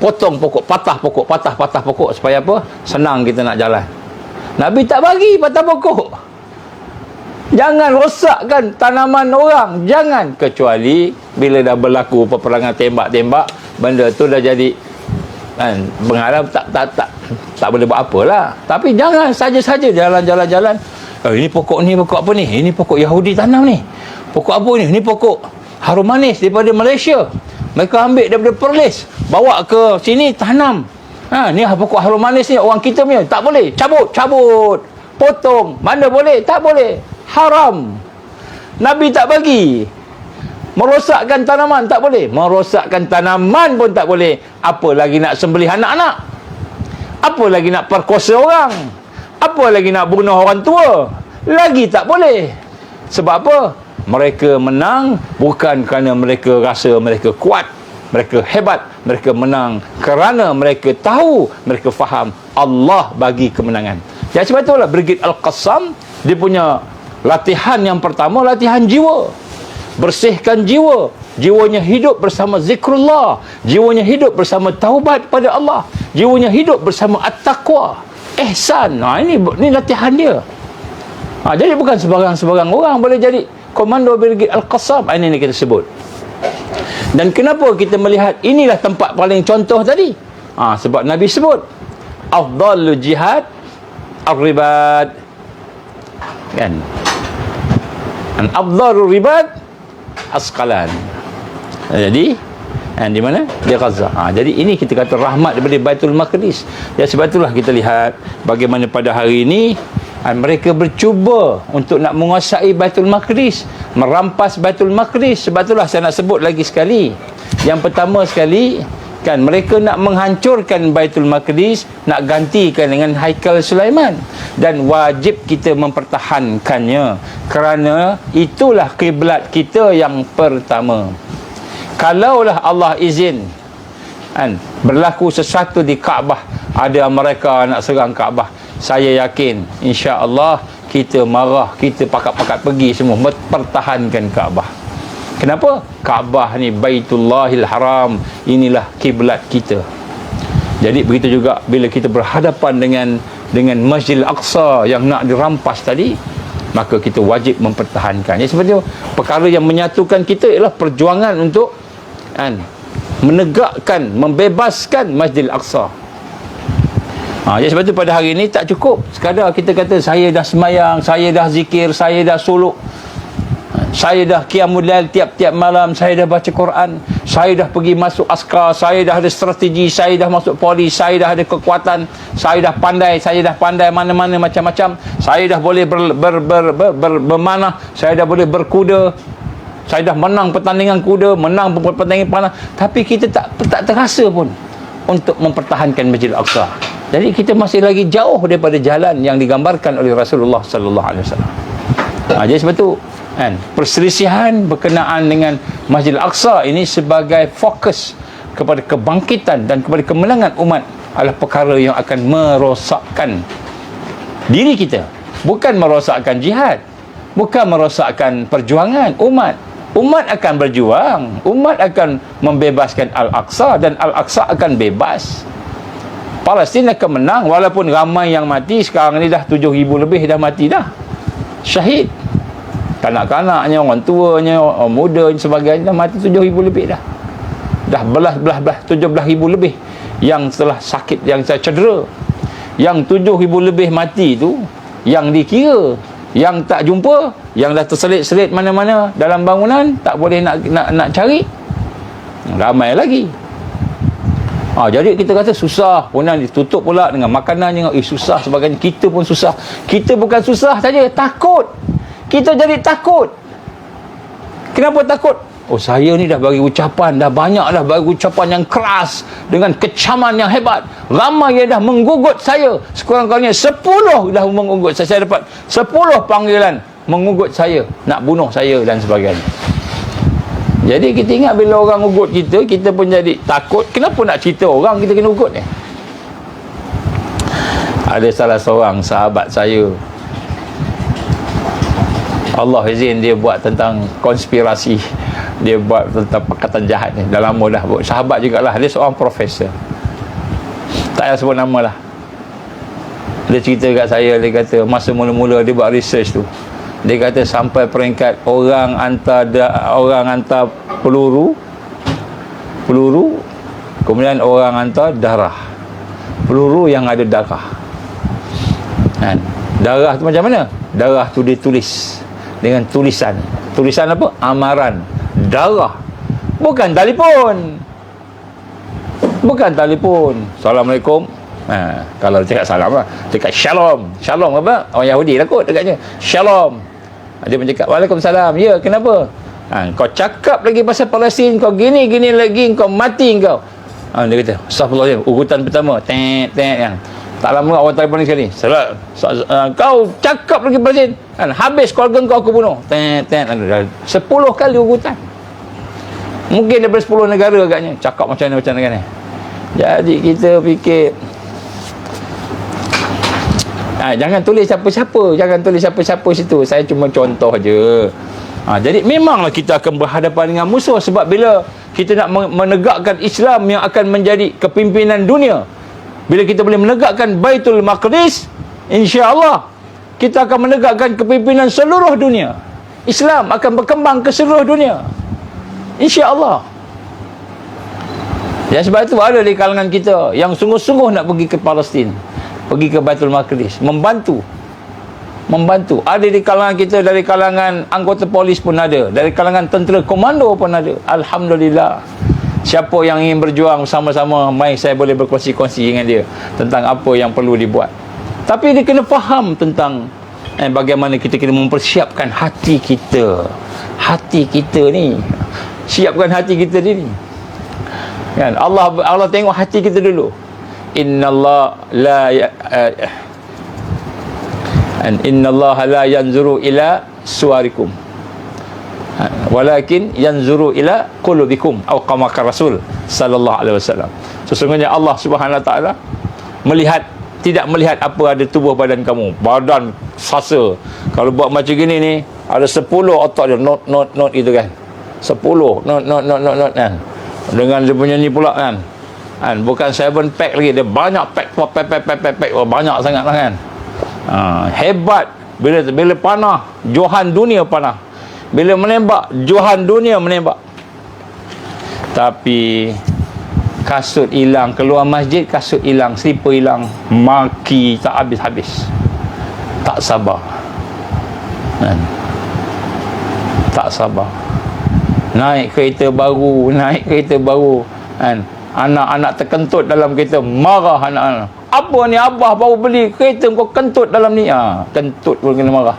potong pokok, patah pokok supaya apa? Senang kita nak jalan. Nabi tak bagi patah pokok. Jangan rosakkan tanaman orang, jangan, kecuali bila dah berlaku peperangan tembak-tembak, benda tu dah jadi kan, mengharap tak boleh buat apalah. Tapi jangan saja-saja jalan. Ini pokok apa ni? Ini pokok Yahudi tanam ni. Pokok apa ni? Ini pokok harum manis daripada Malaysia. Mereka ambil daripada Perlis, bawa ke sini tanam. Ni pokok harum manis ni orang kita punya. Tak boleh. Cabut. Potong. Mana boleh? Tak boleh. Haram. Nabi tak bagi. Merosakkan tanaman tak boleh. Merosakkan tanaman pun tak boleh. Apa lagi nak sembelih anak-anak? Apa lagi nak perkosa orang? Apa lagi nak bunuh orang tua? Lagi tak boleh. Sebab apa? Mereka menang bukan kerana mereka rasa mereka kuat, mereka hebat. Mereka menang kerana mereka tahu, mereka faham Allah bagi kemenangan. Jadi sebab itulah Brigade Al-Qassam, dia punya Latihan yang pertama, latihan jiwa. Bersihkan jiwa. Jiwanya hidup bersama zikrullah. Jiwanya hidup bersama taubat pada Allah. Jiwanya hidup bersama at-taqwa, ihsan. Ini latihan dia. Jadi bukan sebarang-sebarang orang boleh jadi komando Brigade Al-Qassam. Ini kita sebut. Dan kenapa kita melihat inilah tempat paling contoh tadi? Sebab Nabi sebut afdalul jihad ar-ribad. Kan? An afdalur ribad Asqalan. Jadi di mana? Di Gaza. Jadi ini kita kata rahmat daripada Baitul Maqdis. Ya, sebab itulah kita lihat bagaimana pada hari ini mereka bercuba untuk nak menguasai Baitul Maqdis, merampas Baitul Maqdis. Sebab itulah saya nak sebut lagi sekali. Yang pertama sekali, kan, mereka nak menghancurkan Baitul Maqdis, nak gantikan dengan Haikal Sulaiman, dan wajib kita mempertahankannya kerana itulah kiblat kita yang pertama. Kalaulah Allah izin, kan, berlaku sesuatu di Kaabah, ada mereka nak serang Kaabah, saya yakin insya-Allah kita marah, kita pakat-pakat pergi semua mempertahankan Kaabah. Kenapa? Kaabah ni Baitullahil Haram, inilah kiblat kita. Jadi begitu juga bila kita berhadapan dengan Masjidil Aqsa yang nak dirampas tadi, maka kita wajib mempertahankan. Jadi seperti itu, perkara yang menyatukan kita ialah perjuangan untuk menegakkan, membebaskan Masjidil Aqsa. Jadi sebab itu pada hari ini tak cukup sekadar kita kata saya dah semayang, saya dah zikir, saya dah suluk, saya dah qiyamul lail tiap-tiap malam, saya dah baca Quran, saya dah pergi masuk askar, saya dah ada strategi, saya dah masuk polis, saya dah ada kekuatan, saya dah pandai mana-mana macam-macam, saya dah boleh bermanah, saya dah boleh berkuda, saya dah menang pertandingan kuda, menang pertandingan panah, tapi kita tak terasa pun untuk mempertahankan Masjidil Aqsa. Jadi kita masih lagi jauh daripada jalan yang digambarkan oleh Rasulullah sallallahu alaihi wasallam. Jadi sebab tu perselisihan berkenaan dengan Masjidil Aqsa ini sebagai fokus kepada kebangkitan dan kepada kemenangan umat adalah perkara yang akan merosakkan diri kita, bukan merosakkan jihad, bukan merosakkan perjuangan umat. Umat akan berjuang, umat akan membebaskan Al-Aqsa dan Al-Aqsa akan bebas. Palestin akan menang walaupun ramai yang mati. Sekarang ni dah 7,000 lebih dah mati dah, syahid. Kanak-kanaknya, orang tuanya, orang muda dan sebagainya dah mati 7,000 lebih dah. Dah belah 17,000 lebih yang telah sakit, yang cedera. Yang 7,000 lebih mati tu yang dikira, yang tak jumpa, yang dah terselit-selit mana-mana dalam bangunan, tak boleh nak cari, ramai lagi. Jadi kita kata susah, kemudian ditutup pula dengan makanan yang susah sebagainya. Kita pun susah. Kita bukan susah saja, takut. Kita jadi takut. Kenapa takut? Saya ni dah bagi ucapan, dah banyak dah bagi ucapan yang keras dengan kecaman yang hebat. Ramai yang dah menggugut saya. Sekurang-kurangnya 10 dah menggugut saya. Saya dapat 10 panggilan mengugut saya, nak bunuh saya dan sebagainya. Jadi kita ingat bila orang ugut kita, kita pun jadi takut. Kenapa nak cerita orang kita kena ugut ni? Ada salah seorang sahabat saya, Allah izin, dia buat tentang konspirasi, dia buat tentang perkataan jahat ni. Dah lama dah buat. Sahabat jugalah, dia seorang profesor, tak payah sebut nama lah. Dia cerita kat saya, dia kata masa mula-mula dia buat research tu, dia kata sampai peringkat orang hantar peluru, kemudian orang hantar darah, peluru yang ada darah. Darah tu macam mana? Darah tu ditulis dengan tulisan apa? Amaran. Darah, bukan telefon. Assalamualaikum. Kalau cakap salam lah, cakap shalom apa? Orang Yahudi lah kot dekatnya, shalom. Dia mencakap waalaikumsalam. Ya, kenapa? Kau cakap lagi pasal Palestin, kau gini lagi, kau mati kau. Dia kata astagfirullahaladzim. Urutan pertama kan. Tak lama orang telefon sekali, kau cakap lagi Palestin, habis keluarga kau aku bunuh. 10 kali urutan. Mungkin daripada 10 negara agaknya cakap macam ni. Jadi kita fikir Jangan tulis siapa-siapa, jangan tulis siapa-siapa situ. Saya cuma contoh je. Jadi memanglah kita akan berhadapan dengan musuh, sebab bila kita nak menegakkan Islam yang akan menjadi kepimpinan dunia, bila kita boleh menegakkan Baitul Maqdis, insya-Allah kita akan menegakkan kepimpinan seluruh dunia. Islam akan berkembang ke seluruh dunia, insya-Allah. Ya, sebab itu ada di kalangan kita yang sungguh-sungguh nak pergi ke Palestin, pergi ke Baitul Maqdis, membantu. Ada di kalangan kita, dari kalangan anggota polis pun ada, dari kalangan tentera komando pun ada. Alhamdulillah. Siapa yang ingin berjuang sama-sama, mai saya boleh berkongsi-kongsi dengan dia tentang apa yang perlu dibuat. Tapi dia kena faham tentang bagaimana kita kena mempersiapkan hati kita. Hati kita ni, siapkan hati kita ni. Kan, Allah tengok hati kita dulu. Innallaha la yanzuru ila suwarikum, walakin yanzuru ila qulubikum, atau kama Rasul sallallahu alaihi wasallam. Sesungguhnya Allah Subhanahu wa taala tidak melihat apa ada tubuh badan kamu, badan sasa. Kalau buat macam gini ni, ada 10 otak dia not itu kan. 10 not kan. Dengan dia punya ni pula kan. Bukan 7 pack lagi, dia banyak pack, banyak sangat lah kan. Hebat. Bila panah, johan dunia panah. Bila menembak, johan dunia menembak. Tapi kasut hilang, keluar masjid kasut hilang, slipper hilang, maki tak habis-habis. Tak sabar. Tak sabar. Naik kereta baru kan. Anak-anak terkentut dalam kereta, marah anak-anak. Apa ni abah baru beli kereta kau kentut dalam ni? Kentut pun kena marah.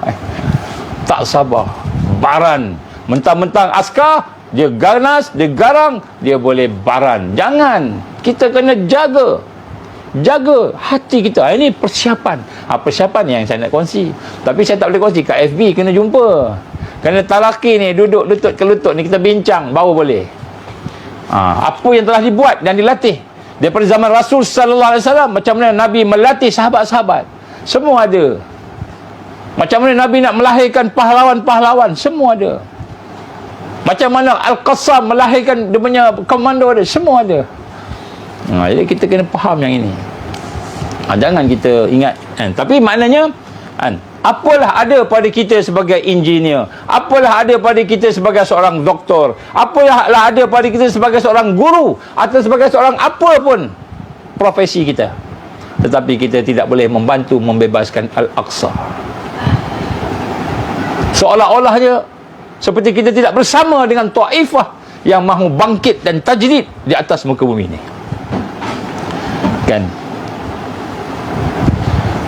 Tak sabar. Baran. Mentang-mentang askar, dia ganas, dia garang, dia boleh baran. Jangan. Kita kena jaga hati kita. Ini persiapan. Persiapan yang saya nak kongsi. Tapi saya tak boleh kongsi kat FB, kena jumpa. Kena talaki ni, duduk lutut ke lutut ni, kita bincang baru boleh. Apa yang telah dibuat dan dilatih daripada zaman Rasul sallallahu alaihi wasallam, macam mana Nabi melatih sahabat-sahabat, semua ada. Macam mana Nabi nak melahirkan pahlawan-pahlawan, semua ada. Macam mana Al-Qassam melahirkan dia punya komando, ada, semua ada. Jadi kita kena faham yang ini. Jangan kita ingat tapi maknanya apalah ada pada kita sebagai engineer, apalah ada pada kita sebagai seorang doktor, apalah ada pada kita sebagai seorang guru, atau sebagai seorang apa pun profesi kita, tetapi kita tidak boleh membantu membebaskan Al-Aqsa. Seolah-olahnya seperti kita tidak bersama dengan Taifah yang mahu bangkit dan tajdid di atas muka bumi ini. Kan?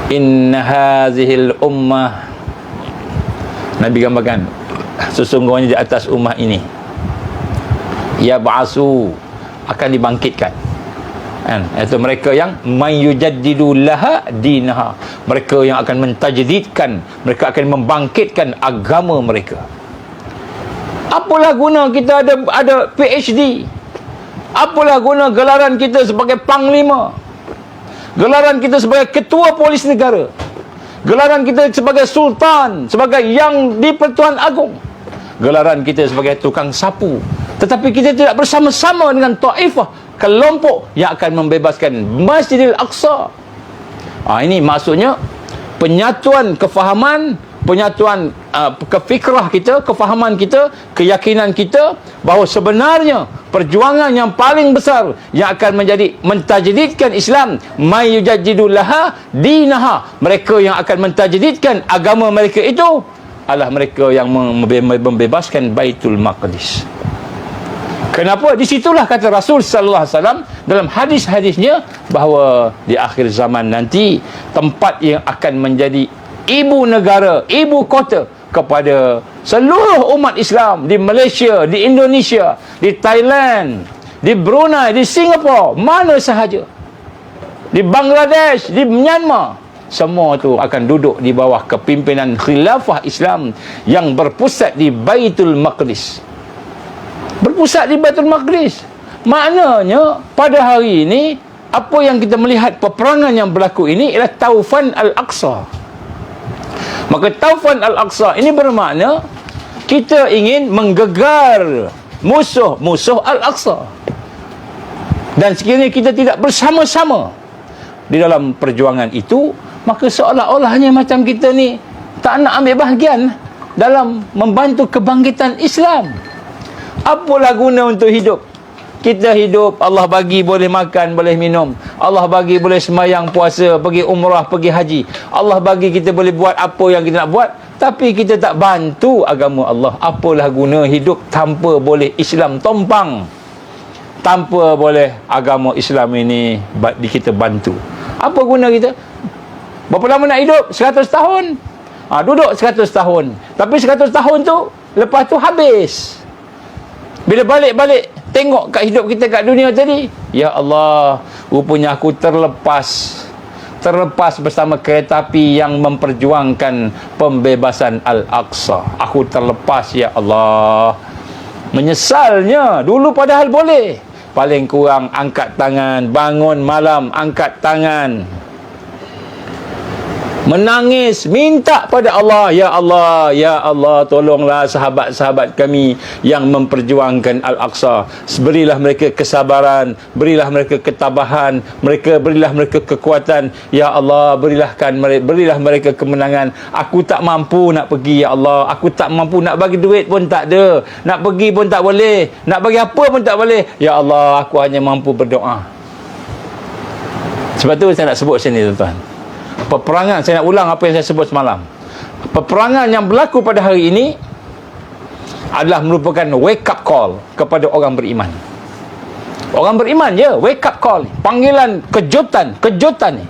Inna hazihil ummah, Nabi gambarkan, sesungguhnya di atas ummah ini yab'asu, akan dibangkitkan iaitu mereka yang mayujaddidu laha dinaha, mereka yang akan mentajdidkan, mereka akan membangkitkan agama mereka. Apalah guna kita ada PhD, apalah guna gelaran kita sebagai panglima, gelaran kita sebagai ketua polis negara, gelaran kita sebagai sultan, sebagai yang di-Pertuan Agong, gelaran kita sebagai tukang sapu, tetapi kita tidak bersama-sama dengan Taifah, kelompok yang akan membebaskan Masjidil Aqsa. Ini maksudnya penyatuan kefahaman, penyatuan kefikrah kita, kefahaman kita, keyakinan kita bahawa sebenarnya perjuangan yang paling besar yang akan menjadi mentajdidkan Islam, may yujaddidu laha dinaha, mereka yang akan mentajdidkan agama mereka itu adalah mereka yang membebaskan Baitul Maqdis. Kenapa? Disitulah kata Rasul sallallahu alaihi wasallam dalam hadis-hadisnya bahawa di akhir zaman nanti tempat yang akan menjadi ibu negara, ibu kota kepada seluruh umat Islam di Malaysia, di Indonesia, di Thailand, di Brunei, di Singapura, mana sahaja, di Bangladesh, di Myanmar, semua itu akan duduk di bawah kepimpinan khilafah Islam yang berpusat di Baitul Maqdis. Berpusat di Baitul Maqdis. Maknanya pada hari ini apa yang kita melihat peperangan yang berlaku ini ialah Taufan Al-Aqsa. Maka Taufan Al-Aqsa ini bermakna kita ingin menggegar musuh-musuh Al-Aqsa. Dan sekiranya kita tidak bersama-sama di dalam perjuangan itu, maka seolah-olahnya macam kita ni tak nak ambil bahagian dalam membantu kebangkitan Islam. Apalah guna untuk hidup? Kita hidup, Allah bagi boleh makan, boleh minum. Allah bagi boleh sembahyang, puasa, pergi umrah, pergi haji. Allah bagi kita boleh buat apa yang kita nak buat. Tapi kita tak bantu agama Allah. Apalah guna hidup tanpa boleh Islam tompang, tanpa boleh agama Islam ini kita bantu. Apa guna kita? Berapa lama nak hidup? 100 tahun. Duduk 100 tahun. Tapi 100 tahun tu, lepas tu habis. Bila balik-balik tengok kat hidup kita kat dunia tadi, ya Allah, rupanya aku terlepas bersama kereta api yang memperjuangkan pembebasan Al-Aqsa. Aku terlepas, ya Allah. Menyesalnya, dulu padahal boleh. Paling kurang angkat tangan, bangun malam angkat tangan, menangis, minta pada Allah, ya Allah, ya Allah, tolonglah sahabat-sahabat kami yang memperjuangkan Al-Aqsa. Berilah mereka kesabaran, berilah mereka ketabahan, berilah mereka kekuatan, ya Allah, berilah mereka kemenangan. Aku tak mampu nak pergi, ya Allah. Aku tak mampu, nak bagi duit pun tak ada, nak pergi pun tak boleh, nak bagi apa pun tak boleh. Ya Allah, aku hanya mampu berdoa. Sebab tu saya nak sebut sini, tuan-tuan. Peperangan, saya nak ulang apa yang saya sebut semalam. Peperangan yang berlaku pada hari ini adalah merupakan wake up call kepada orang beriman. Orang beriman je, wake up call. Panggilan kejutan ni.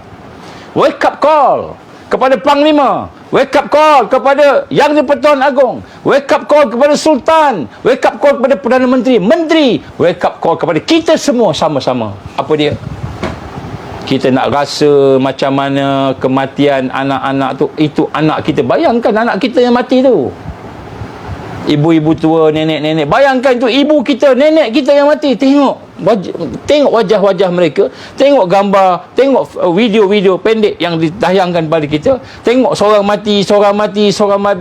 Wake up call kepada Panglima, wake up call kepada Yang di-Pertuan Agong, wake up call kepada Sultan, wake up call kepada Perdana Menteri, wake up call kepada kita semua sama-sama. Apa dia? Kita nak rasa macam mana kematian anak-anak tu. Itu anak kita. Bayangkan anak kita yang mati tu. Ibu-ibu tua, nenek-nenek. Bayangkan tu ibu kita, nenek kita yang mati. Tengok wajah-wajah mereka. Tengok gambar, tengok video-video pendek yang ditayangkan pada kita. Tengok seorang mati.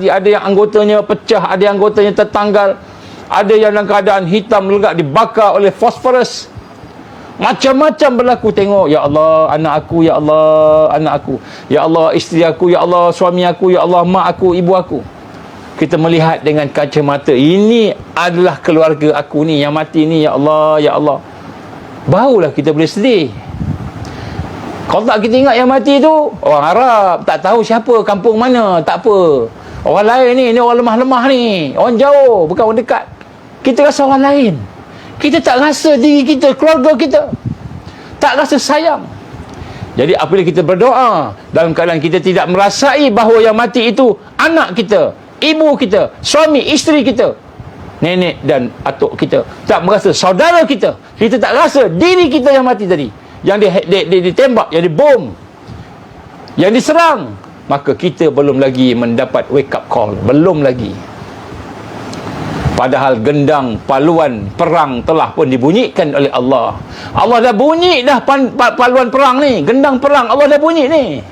Ada yang anggotanya pecah, ada yang anggotanya tertanggal, ada yang dalam keadaan hitam legak dibakar oleh fosforus. Macam-macam berlaku. Tengok, ya Allah, anak aku, ya Allah, anak aku, ya Allah, isteri aku, ya Allah, suami aku, ya Allah, mak aku, ibu aku. Kita melihat dengan kacamata, ini adalah keluarga aku ni yang mati ni, ya Allah, ya Allah. Barulah kita boleh sedih. Kalau tak kita ingat yang mati tu orang Arab, tak tahu siapa, kampung mana, tak apa. Orang lain ni orang lemah-lemah ni, orang jauh, bukan orang dekat. Kita rasa orang lain. Kita tak rasa diri kita, keluarga kita, tak rasa sayang. Jadi apabila kita berdoa dalam keadaan kita tidak merasai bahawa yang mati itu anak kita, ibu kita, suami, isteri kita, nenek dan atuk kita, tak merasa saudara kita, kita tak rasa diri kita yang mati tadi, yang ditembak, yang dibom, yang diserang, maka kita belum lagi mendapat wake up call. Belum lagi. Padahal gendang paluan perang telah pun dibunyikan oleh Allah. Allah dah bunyi dah paluan perang ni, gendang perang Allah dah bunyi ni.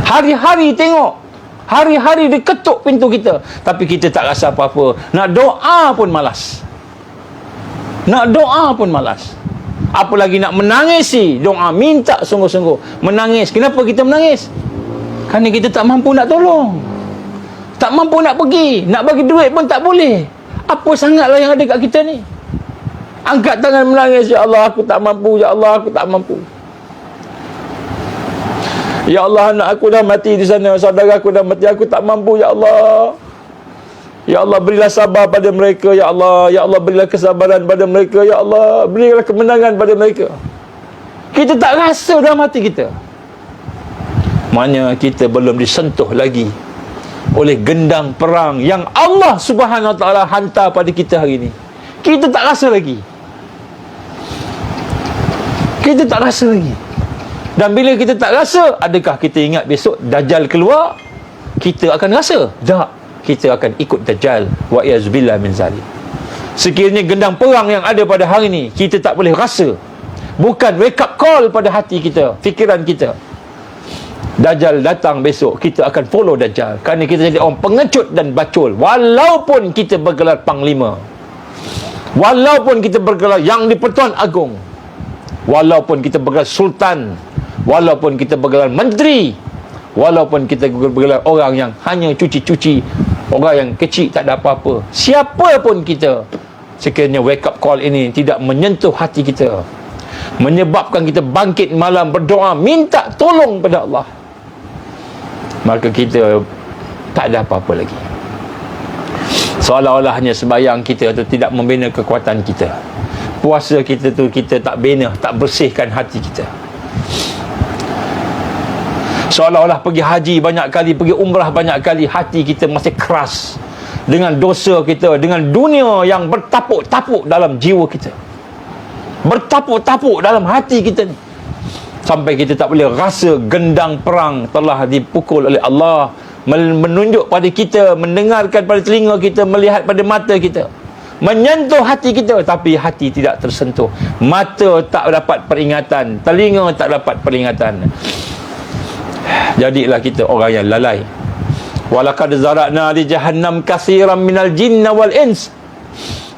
Hari-hari tengok, hari-hari diketuk pintu kita, tapi kita tak rasa apa-apa. Nak doa pun malas. Apa lagi nak menangisi doa, minta sungguh-sungguh. Menangis. Kenapa kita menangis? Kerana kita tak mampu nak tolong, tak mampu nak pergi, nak bagi duit pun tak boleh. Apa sangatlah yang ada kat kita ni. Angkat tangan menangis, ya Allah, aku tak mampu, ya Allah, aku tak mampu. Ya Allah, anak aku dah mati di sana, saudara aku dah mati, aku tak mampu, ya Allah. Ya Allah, berilah sabar pada mereka, ya Allah. Ya Allah, berilah kesabaran pada mereka, ya Allah. Berilah kemenangan pada mereka. Kita tak rasa dah mati kita. Maknanya kita belum disentuh lagi oleh gendang perang yang Allah Subhanahu Wa Taala hantar pada kita hari ini. Kita tak rasa lagi. Dan bila kita tak rasa, adakah kita ingat besok Dajjal keluar, kita akan rasa? Tak. Kita akan ikut Dajjal. Wa iyazbillah min zalim. Sekiranya gendang perang yang ada pada hari ini kita tak boleh rasa, bukan wake up call pada hati kita, fikiran kita. Dajjal datang besok, kita akan follow Dajjal, kerana kita jadi orang pengecut dan bacul. Walaupun kita bergelar panglima, walaupun kita bergelar yang di-Pertuan Agong, walaupun kita bergelar sultan, walaupun kita bergelar menteri, walaupun kita bergelar orang yang hanya cuci-cuci, orang yang kecil tak ada apa-apa, siapa pun kita, sekiranya wake up call ini tidak menyentuh hati kita, menyebabkan kita bangkit malam berdoa minta tolong pada Allah, maka kita tak ada apa-apa lagi. Seolah-olah hanya sembahyang kita tu tidak membina kekuatan kita, puasa kita tu kita tak bina, tak bersihkan hati kita. Seolah-olah pergi haji banyak kali, pergi umrah banyak kali, hati kita masih keras dengan dosa kita, dengan dunia yang bertapuk-tapuk dalam jiwa kita, bertapuk-tapuk dalam hati kita ni, sampai kita tak boleh rasa gendang perang telah dipukul oleh Allah, menunjuk pada kita, mendengarkan pada telinga kita, melihat pada mata kita, menyentuh hati kita, tapi hati tidak tersentuh. Mata tak dapat peringatan, telinga tak dapat peringatan. Jadilah kita orang yang lalai. Walaqad zara'na li jahannam katsiran minal jinni wal ins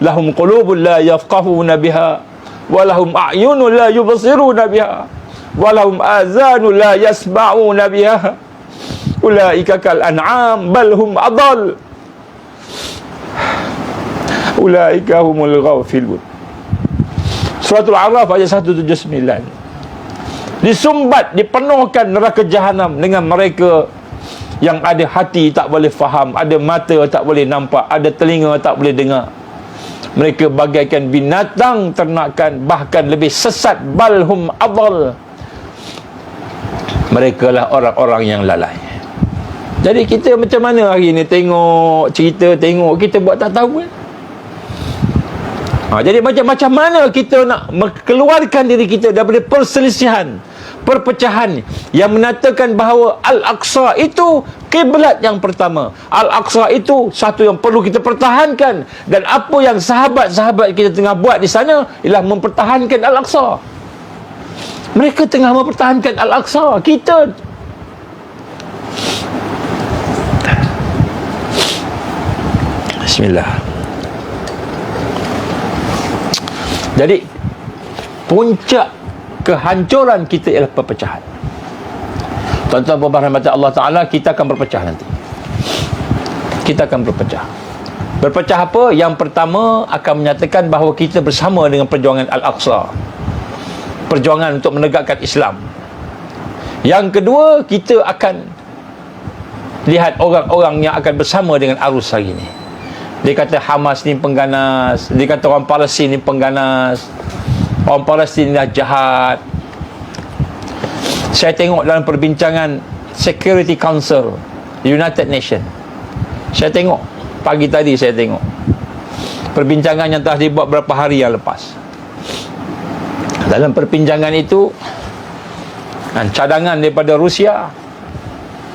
lahum qulubun la yafqahuna biha wa lahum a'yunun la yubsiruna biha wa lahum azanun la yasma'una biha ulaika kal an'am bal hum adall ulaika humul ghafilun. Suratul Araf ayat 179. Disumbat, dipenuhkan neraka jahanam dengan mereka yang ada hati tak boleh faham, ada mata tak boleh nampak, ada telinga tak boleh dengar. Mereka bagaikan binatang ternakan, bahkan lebih sesat. Balhum adall, mereka lah orang-orang yang lalai. Jadi kita macam mana hari ni tengok cerita, tengok kita buat tak tahu kan? Jadi macam mana kita nak mengeluarkan diri kita daripada perselisihan, perpecahan yang menyatakan bahawa Al-Aqsa itu kiblat yang pertama, Al-Aqsa itu satu yang perlu kita pertahankan, dan apa yang sahabat-sahabat kita tengah buat di sana ialah mempertahankan Al-Aqsa. Mereka tengah mempertahankan Al-Aqsa. Kita Bismillah. Jadi puncak kehancuran kita ialah perpecahan. Tuan-tuan dan puan-puan Allah Ta'ala, kita akan berpecah nanti. Kita akan berpecah. Berpecah apa? Yang pertama akan menyatakan bahawa kita bersama dengan perjuangan Al-Aqsa, perjuangan untuk menegakkan Islam. Yang kedua, kita akan lihat orang-orang yang akan bersama dengan arus hari ini. Dia kata Hamas ni pengganas, dia kata orang Palestin ni pengganas, orang Palestin dah jahat. Saya tengok dalam perbincangan Security Council United Nations, saya tengok pagi tadi, saya tengok perbincangan yang telah dibuat beberapa hari yang lepas. Dalam perbincangan itu, cadangan daripada Rusia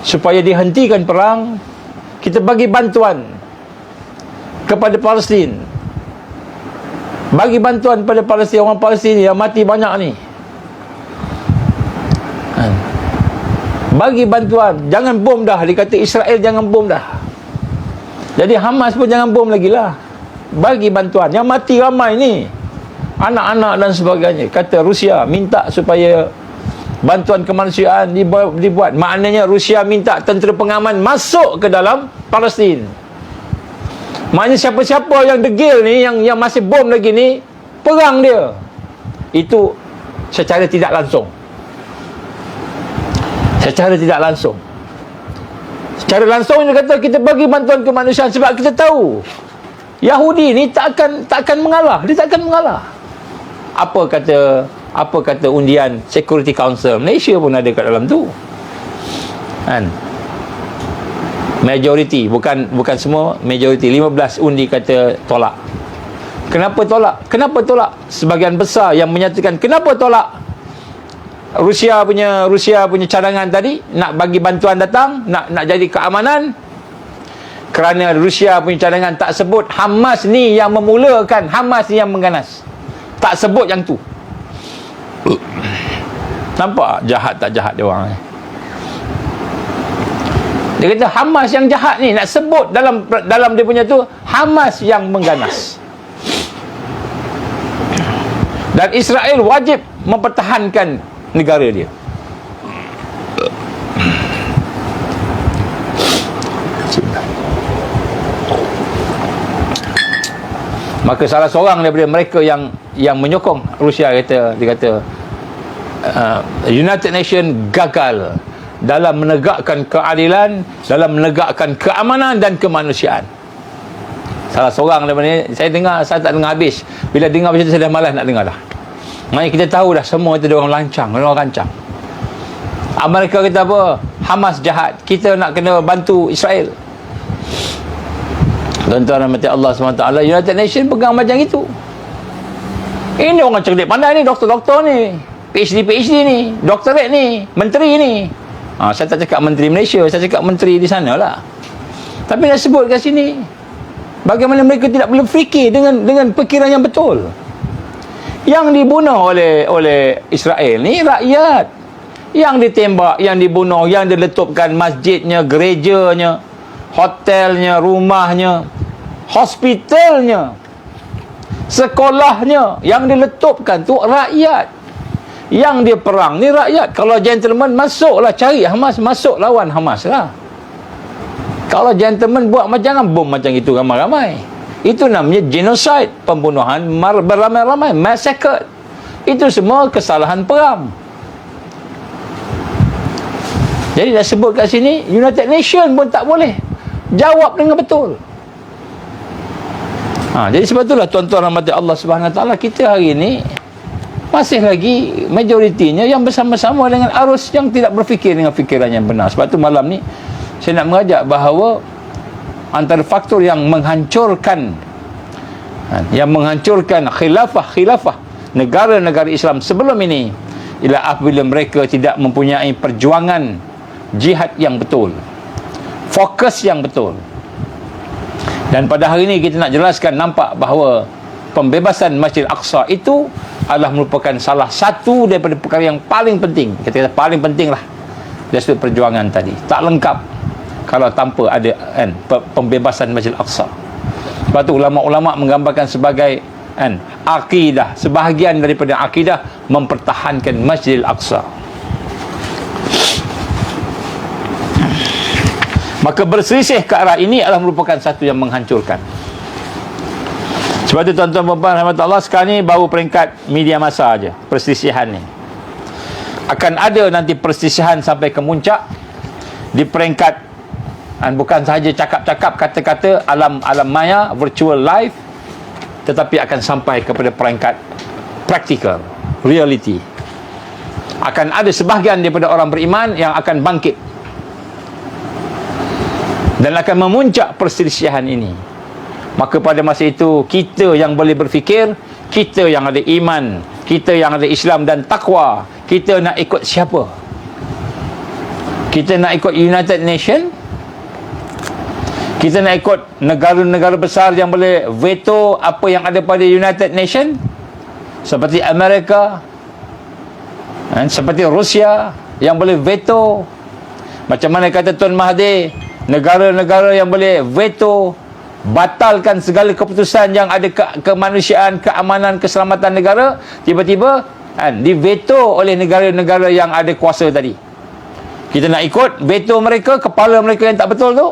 supaya dihentikan perang, kita bagi bantuan kepada Palestin, bagi bantuan pada Palestin, orang Palestin yang mati banyak ni, bagi bantuan. Jangan bom dah, dia kata Israel jangan bom dah, jadi Hamas pun jangan bom lagi lah, bagi bantuan. Yang mati ramai ni, anak-anak dan sebagainya. Kata Rusia minta supaya bantuan kemanusiaan dibuat. Maknanya Rusia minta tentera pengaman masuk ke dalam Palestin. Maknanya siapa-siapa yang degil ni, yang masih bom lagi ni, perang dia. Itu secara tidak langsung. Secara tidak langsung. Secara langsung dia kata kita bagi bantuan kemanusiaan, sebab kita tahu Yahudi ni tak akan mengalah. Dia tak akan mengalah. Apa kata undian Security Council? Malaysia pun ada kat dalam tu. Kan? Majority, bukan semua, majority 15 undi kata tolak. Kenapa tolak? Kenapa tolak? Sebahagian besar yang menyatakan kenapa tolak Rusia punya cadangan tadi, nak bagi bantuan datang, nak jadi keamanan, kerana Rusia punya cadangan tak sebut Hamas ni yang memulakan, Hamas ni yang mengganas, tak sebut yang tu. Nampak jahat tak jahat dia orang ni. Dia kata Hamas yang jahat ni, nak sebut dalam dia punya tu, Hamas yang mengganas. Dan Israel wajib mempertahankan negara dia. Maka salah seorang daripada mereka yang menyokong Rusia dia kata United Nations gagal dalam menegakkan keadilan, dalam menegakkan keamanan dan kemanusiaan. Salah seorang daripada ni, saya tak dengar habis. Bila dengar macam tu saya dah malas nak dengar dah. Maksudnya kita tahu dah semua itu dia orang lancang, dia orang rancang. Amerika kata apa? Hamas jahat, kita nak kena bantu Israel. Tuan-tuan rahmati Allah SWT, United Nations pegang macam itu. Ini orang cerdik pandai ni, doktor-doktor ni, PhD ni, doktorat ni, menteri ni. Saya tak cakap menteri Malaysia, saya cakap menteri di sana lah. Tapi nak sebut kat sini, bagaimana mereka tidak boleh fikir dengan fikiran yang betul. Yang dibunuh oleh Israel ni rakyat. Yang ditembak, yang dibunuh, yang diletupkan masjidnya, gerejanya, hotelnya, rumahnya, hospitalnya, sekolahnya, yang diletupkan tu rakyat. Yang dia perang ni rakyat. Kalau gentleman, masuklah cari Hamas, masuk lawan Hamas lah. Kalau gentleman buat macam bom macam itu ramai-ramai, itu namanya genocide, pembunuhan beramai-ramai, massacre. Itu semua kesalahan perang. Jadi nak sebut kat sini, United Nations pun tak boleh jawab dengan betul. Jadi sebab itulah tuan-tuan rahmati Allah Subhanahu Wa Taala, kita hari ini masih lagi majoritinya yang bersama-sama dengan arus yang tidak berfikir dengan fikiran yang benar. Sebab tu malam ni saya nak mengajak bahawa antara faktor yang menghancurkan khilafah negara-negara Islam sebelum ini ialah apabila mereka tidak mempunyai perjuangan jihad yang betul, fokus yang betul. Dan pada hari ini kita nak jelaskan, nampak bahawa pembebasan Masjid Al-Aqsa itu adalah merupakan salah satu daripada perkara yang paling penting. Kita kata paling penting lah dari sudut perjuangan tadi. Tak lengkap kalau tanpa ada pembebasan Masjid Al-Aqsa. Sebab tu ulama-ulama menggambarkan sebagai akidah, sebahagian daripada akidah mempertahankan Masjid Al-Aqsa. Maka berselisih ke arah ini adalah merupakan satu yang menghancurkan. Sebab itu tuan-tuan dan puan rahmatullah, sekarang ni baru peringkat media masa aja perselisihan ni. Akan ada nanti perselisihan sampai ke muncak di peringkat bukan sahaja cakap-cakap kata-kata alam maya, virtual life, tetapi akan sampai kepada peringkat praktikal, reality. Akan ada sebahagian daripada orang beriman yang akan bangkit dan akan memuncak perselisihan ini. Maka pada masa itu kita yang boleh berfikir, kita yang ada iman, kita yang ada Islam dan takwa, kita nak ikut siapa? Kita nak ikut United Nations? Kita nak ikut negara-negara besar yang boleh veto apa yang ada pada United Nations, seperti Amerika, seperti Rusia yang boleh veto? Macam mana kata Tun Mahathir, negara-negara yang boleh veto, batalkan segala keputusan yang ada kemanusiaan, keamanan, keselamatan negara, tiba-tiba diveto oleh negara-negara yang ada kuasa tadi. Kita nak ikut veto mereka, kepala mereka yang tak betul tu?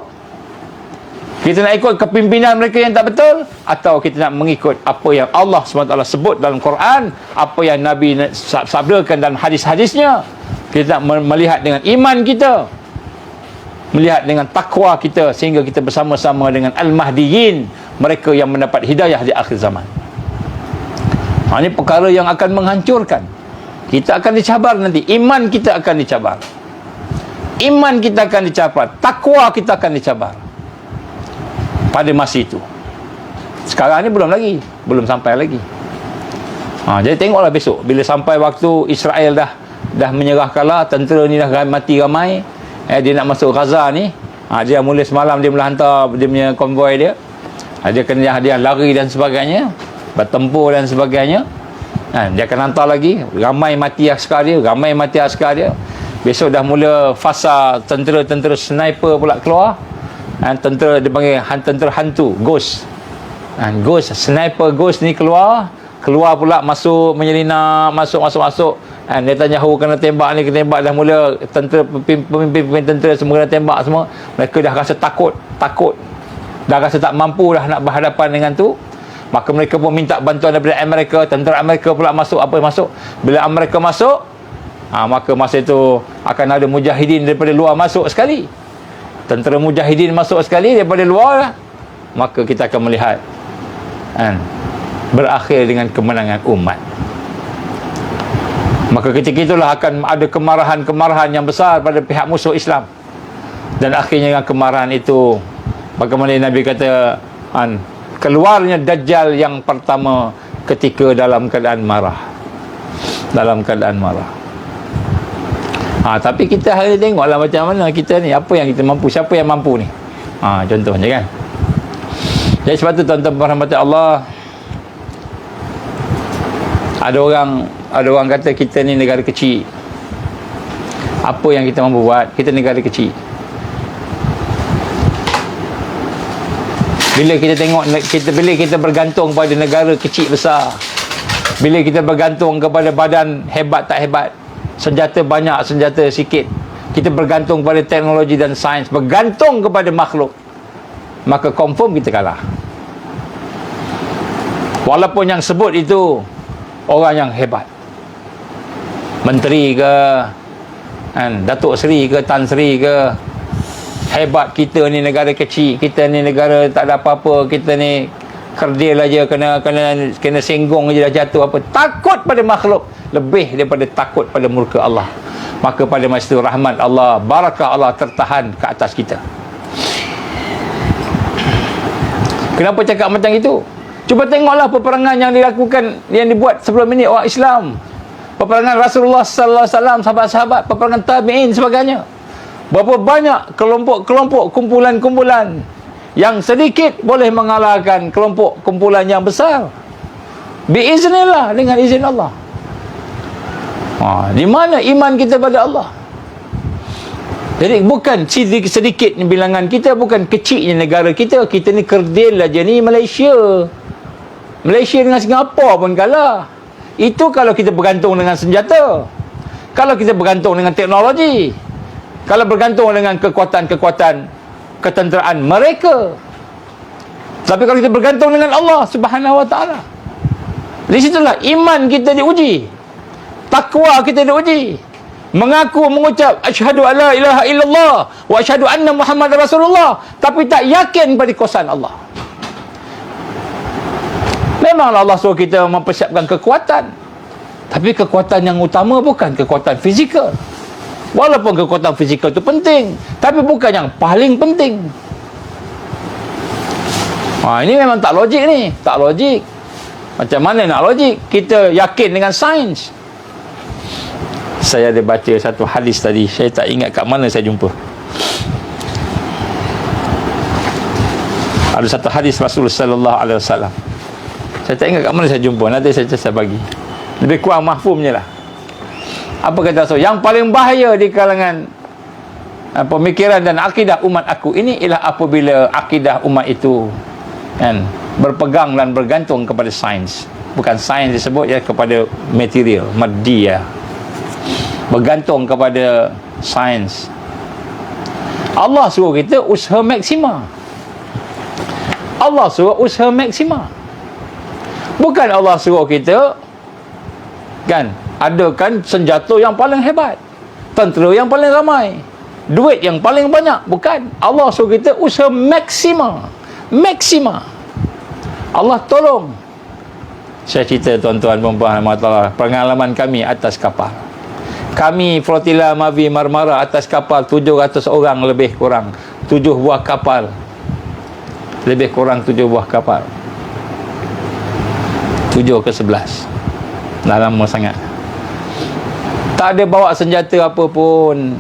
Kita nak ikut kepimpinan mereka yang tak betul? Atau kita nak mengikut apa yang Allah SWT sebut dalam Quran, apa yang Nabi sabdakan dalam hadis-hadisnya? Kita nak melihat dengan iman kita, melihat dengan takwa kita, sehingga kita bersama-sama dengan Al-Mahdiyin, mereka yang mendapat hidayah di akhir zaman. Ini perkara yang akan menghancurkan. Kita akan dicabar nanti. Iman kita akan dicabar. Iman kita akan dicabar. Takwa kita akan dicabar pada masa itu. Sekarang ni belum lagi, belum sampai lagi. Jadi tengoklah besok bila sampai waktu Israel dah menyerah kalah, tentera ni dah mati ramai, dia nak masuk Gaza ni, dia mula semalam dia mula hantar dia punya konvoi dia, dia kena dia lari dan sebagainya, bertempur dan sebagainya. Dia akan hantar lagi, ramai mati askar dia, ramai mati askar dia. Besok dah mula fasa tentera-tentera sniper pula keluar. Tentera dia panggil tentera hantu, ghost. Ghost, sniper ghost ni keluar pula, masuk menyelinap, masuk. Dia tanya kena tembak ni, kena tembak. Dah mula tentera, pemimpin tentera semua kena tembak semua. Mereka dah rasa takut, dah rasa tak mampu dah nak berhadapan dengan tu. Maka mereka pun minta bantuan daripada Amerika. Tentera Amerika pula masuk. Bila Amerika masuk, maka masa itu akan ada mujahidin daripada luar masuk sekali. Tentera mujahidin masuk sekali daripada luar, maka kita akan melihat berakhir dengan kemenangan umat. Maka ketika itulah akan ada kemarahan yang besar pada pihak musuh Islam. Dan akhirnya dengan kemarahan itu, bagaimana Nabi kata, keluarnya Dajjal yang pertama ketika dalam keadaan marah. Tapi kita hari ni tengoklah macam mana kita ni, apa yang kita mampu, siapa yang mampu ni. Contohnya kan. Jadi sebab tu tuan-tuan berahmati Allah, ada orang kata kita ni negara kecil. Apa yang kita mampu buat? Kita negara kecil. Bila kita tengok, bila kita bergantung pada negara kecil besar, bila kita bergantung kepada badan hebat tak hebat, senjata banyak senjata sikit, kita bergantung pada teknologi dan sains, bergantung kepada makhluk, maka confirm kita kalah. Walaupun yang sebut itu orang yang hebat, menteri ke, Datuk Seri ke, Tan Sri ke, hebat. Kita ni negara kecil, kita ni negara tak ada apa-apa, kita ni kerdil aja, kena senggung aja dah jatuh apa. Takut pada makhluk lebih daripada takut pada murka Allah. Maka pada masa itu rahmat Allah, barakah Allah tertahan ke atas kita. Kenapa cakap macam itu? Cuba tengoklah peperangan yang dilakukan, yang dibuat sebelum ini orang Islam. Peperangan Rasulullah sallallahu alaihi wasallam, sahabat-sahabat, peperangan tabi'in sebagainya. Berapa banyak kelompok-kelompok, kumpulan-kumpulan yang sedikit boleh mengalahkan kelompok kumpulan yang besar. Biiznillah, dengan izin Allah. Di mana iman kita pada Allah? Jadi bukan sedikit bilangan kita, bukan kecilnya negara kita. Kita ni kerdil aja ni Malaysia dengan Singapura pun kalah. Itu kalau kita bergantung dengan senjata, kalau kita bergantung dengan teknologi, kalau bergantung dengan kekuatan-kekuatan ketenteraan mereka. Tapi kalau kita bergantung dengan Allah Subhanahu wa taala, di situlah iman kita diuji, takwa kita diuji, mengucap asyhadu alla ilaha illallah wa asyhadu anna muhammadar rasulullah, tapi tak yakin pada kuasaan Allah. Memanglah Allah suruh kita mempersiapkan kekuatan, tapi kekuatan yang utama bukan kekuatan fizikal. Walaupun kekuatan fizikal itu penting, tapi bukan yang paling penting. Ini memang tak logik ni. Tak logik. Macam mana nak logik? Kita yakin dengan sains. Saya ada baca satu hadis tadi, saya tak ingat kat mana saya jumpa. Ada satu hadis Rasulullah sallallahu alaihi wasallam. Saya tak ingat kat mana saya jumpa. Nanti saya bagi. Lebih kurang mahfumnya lah. Apa kata Rasul? Yang paling bahaya di kalangan pemikiran dan akidah umat aku ini ialah apabila akidah umat itu berpegang dan bergantung kepada sains. Bukan sains disebut, ya, kepada material, madiyah. Bergantung kepada sains. Allah suruh kita usaha maksima. Allah suruh usaha maksima. Bukan Allah suruh kita adakan senjata yang paling hebat, tentera yang paling ramai, duit yang paling banyak. Bukan. Allah suruh kita usaha maksima. Allah tolong. Saya cerita tuan-tuan puan-puan pengalaman kami atas kapal. Kami flotila Mavi Marmara atas kapal 700 orang lebih kurang, 7 buah kapal, lebih kurang 7 buah kapal, 7 ke 11. Dah lama sangat. Tak ada bawa senjata apa pun.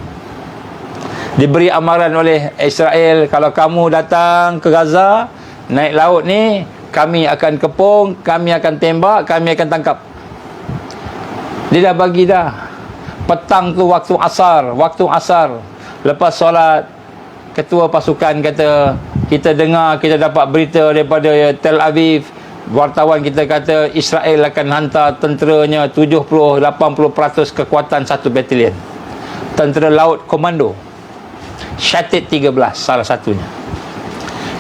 Diberi amaran oleh Israel, kalau kamu datang ke Gaza, naik laut ni, kami akan kepung, kami akan tembak, kami akan tangkap. Dia dah bagi dah. Petang tu waktu asar. Lepas solat, ketua pasukan kata, kita dengar, kita dapat berita daripada Tel Aviv, wartawan kita kata Israel akan hantar tenteranya 70-80% kekuatan satu batalion. Tentera laut komando. Shatid 13 salah satunya.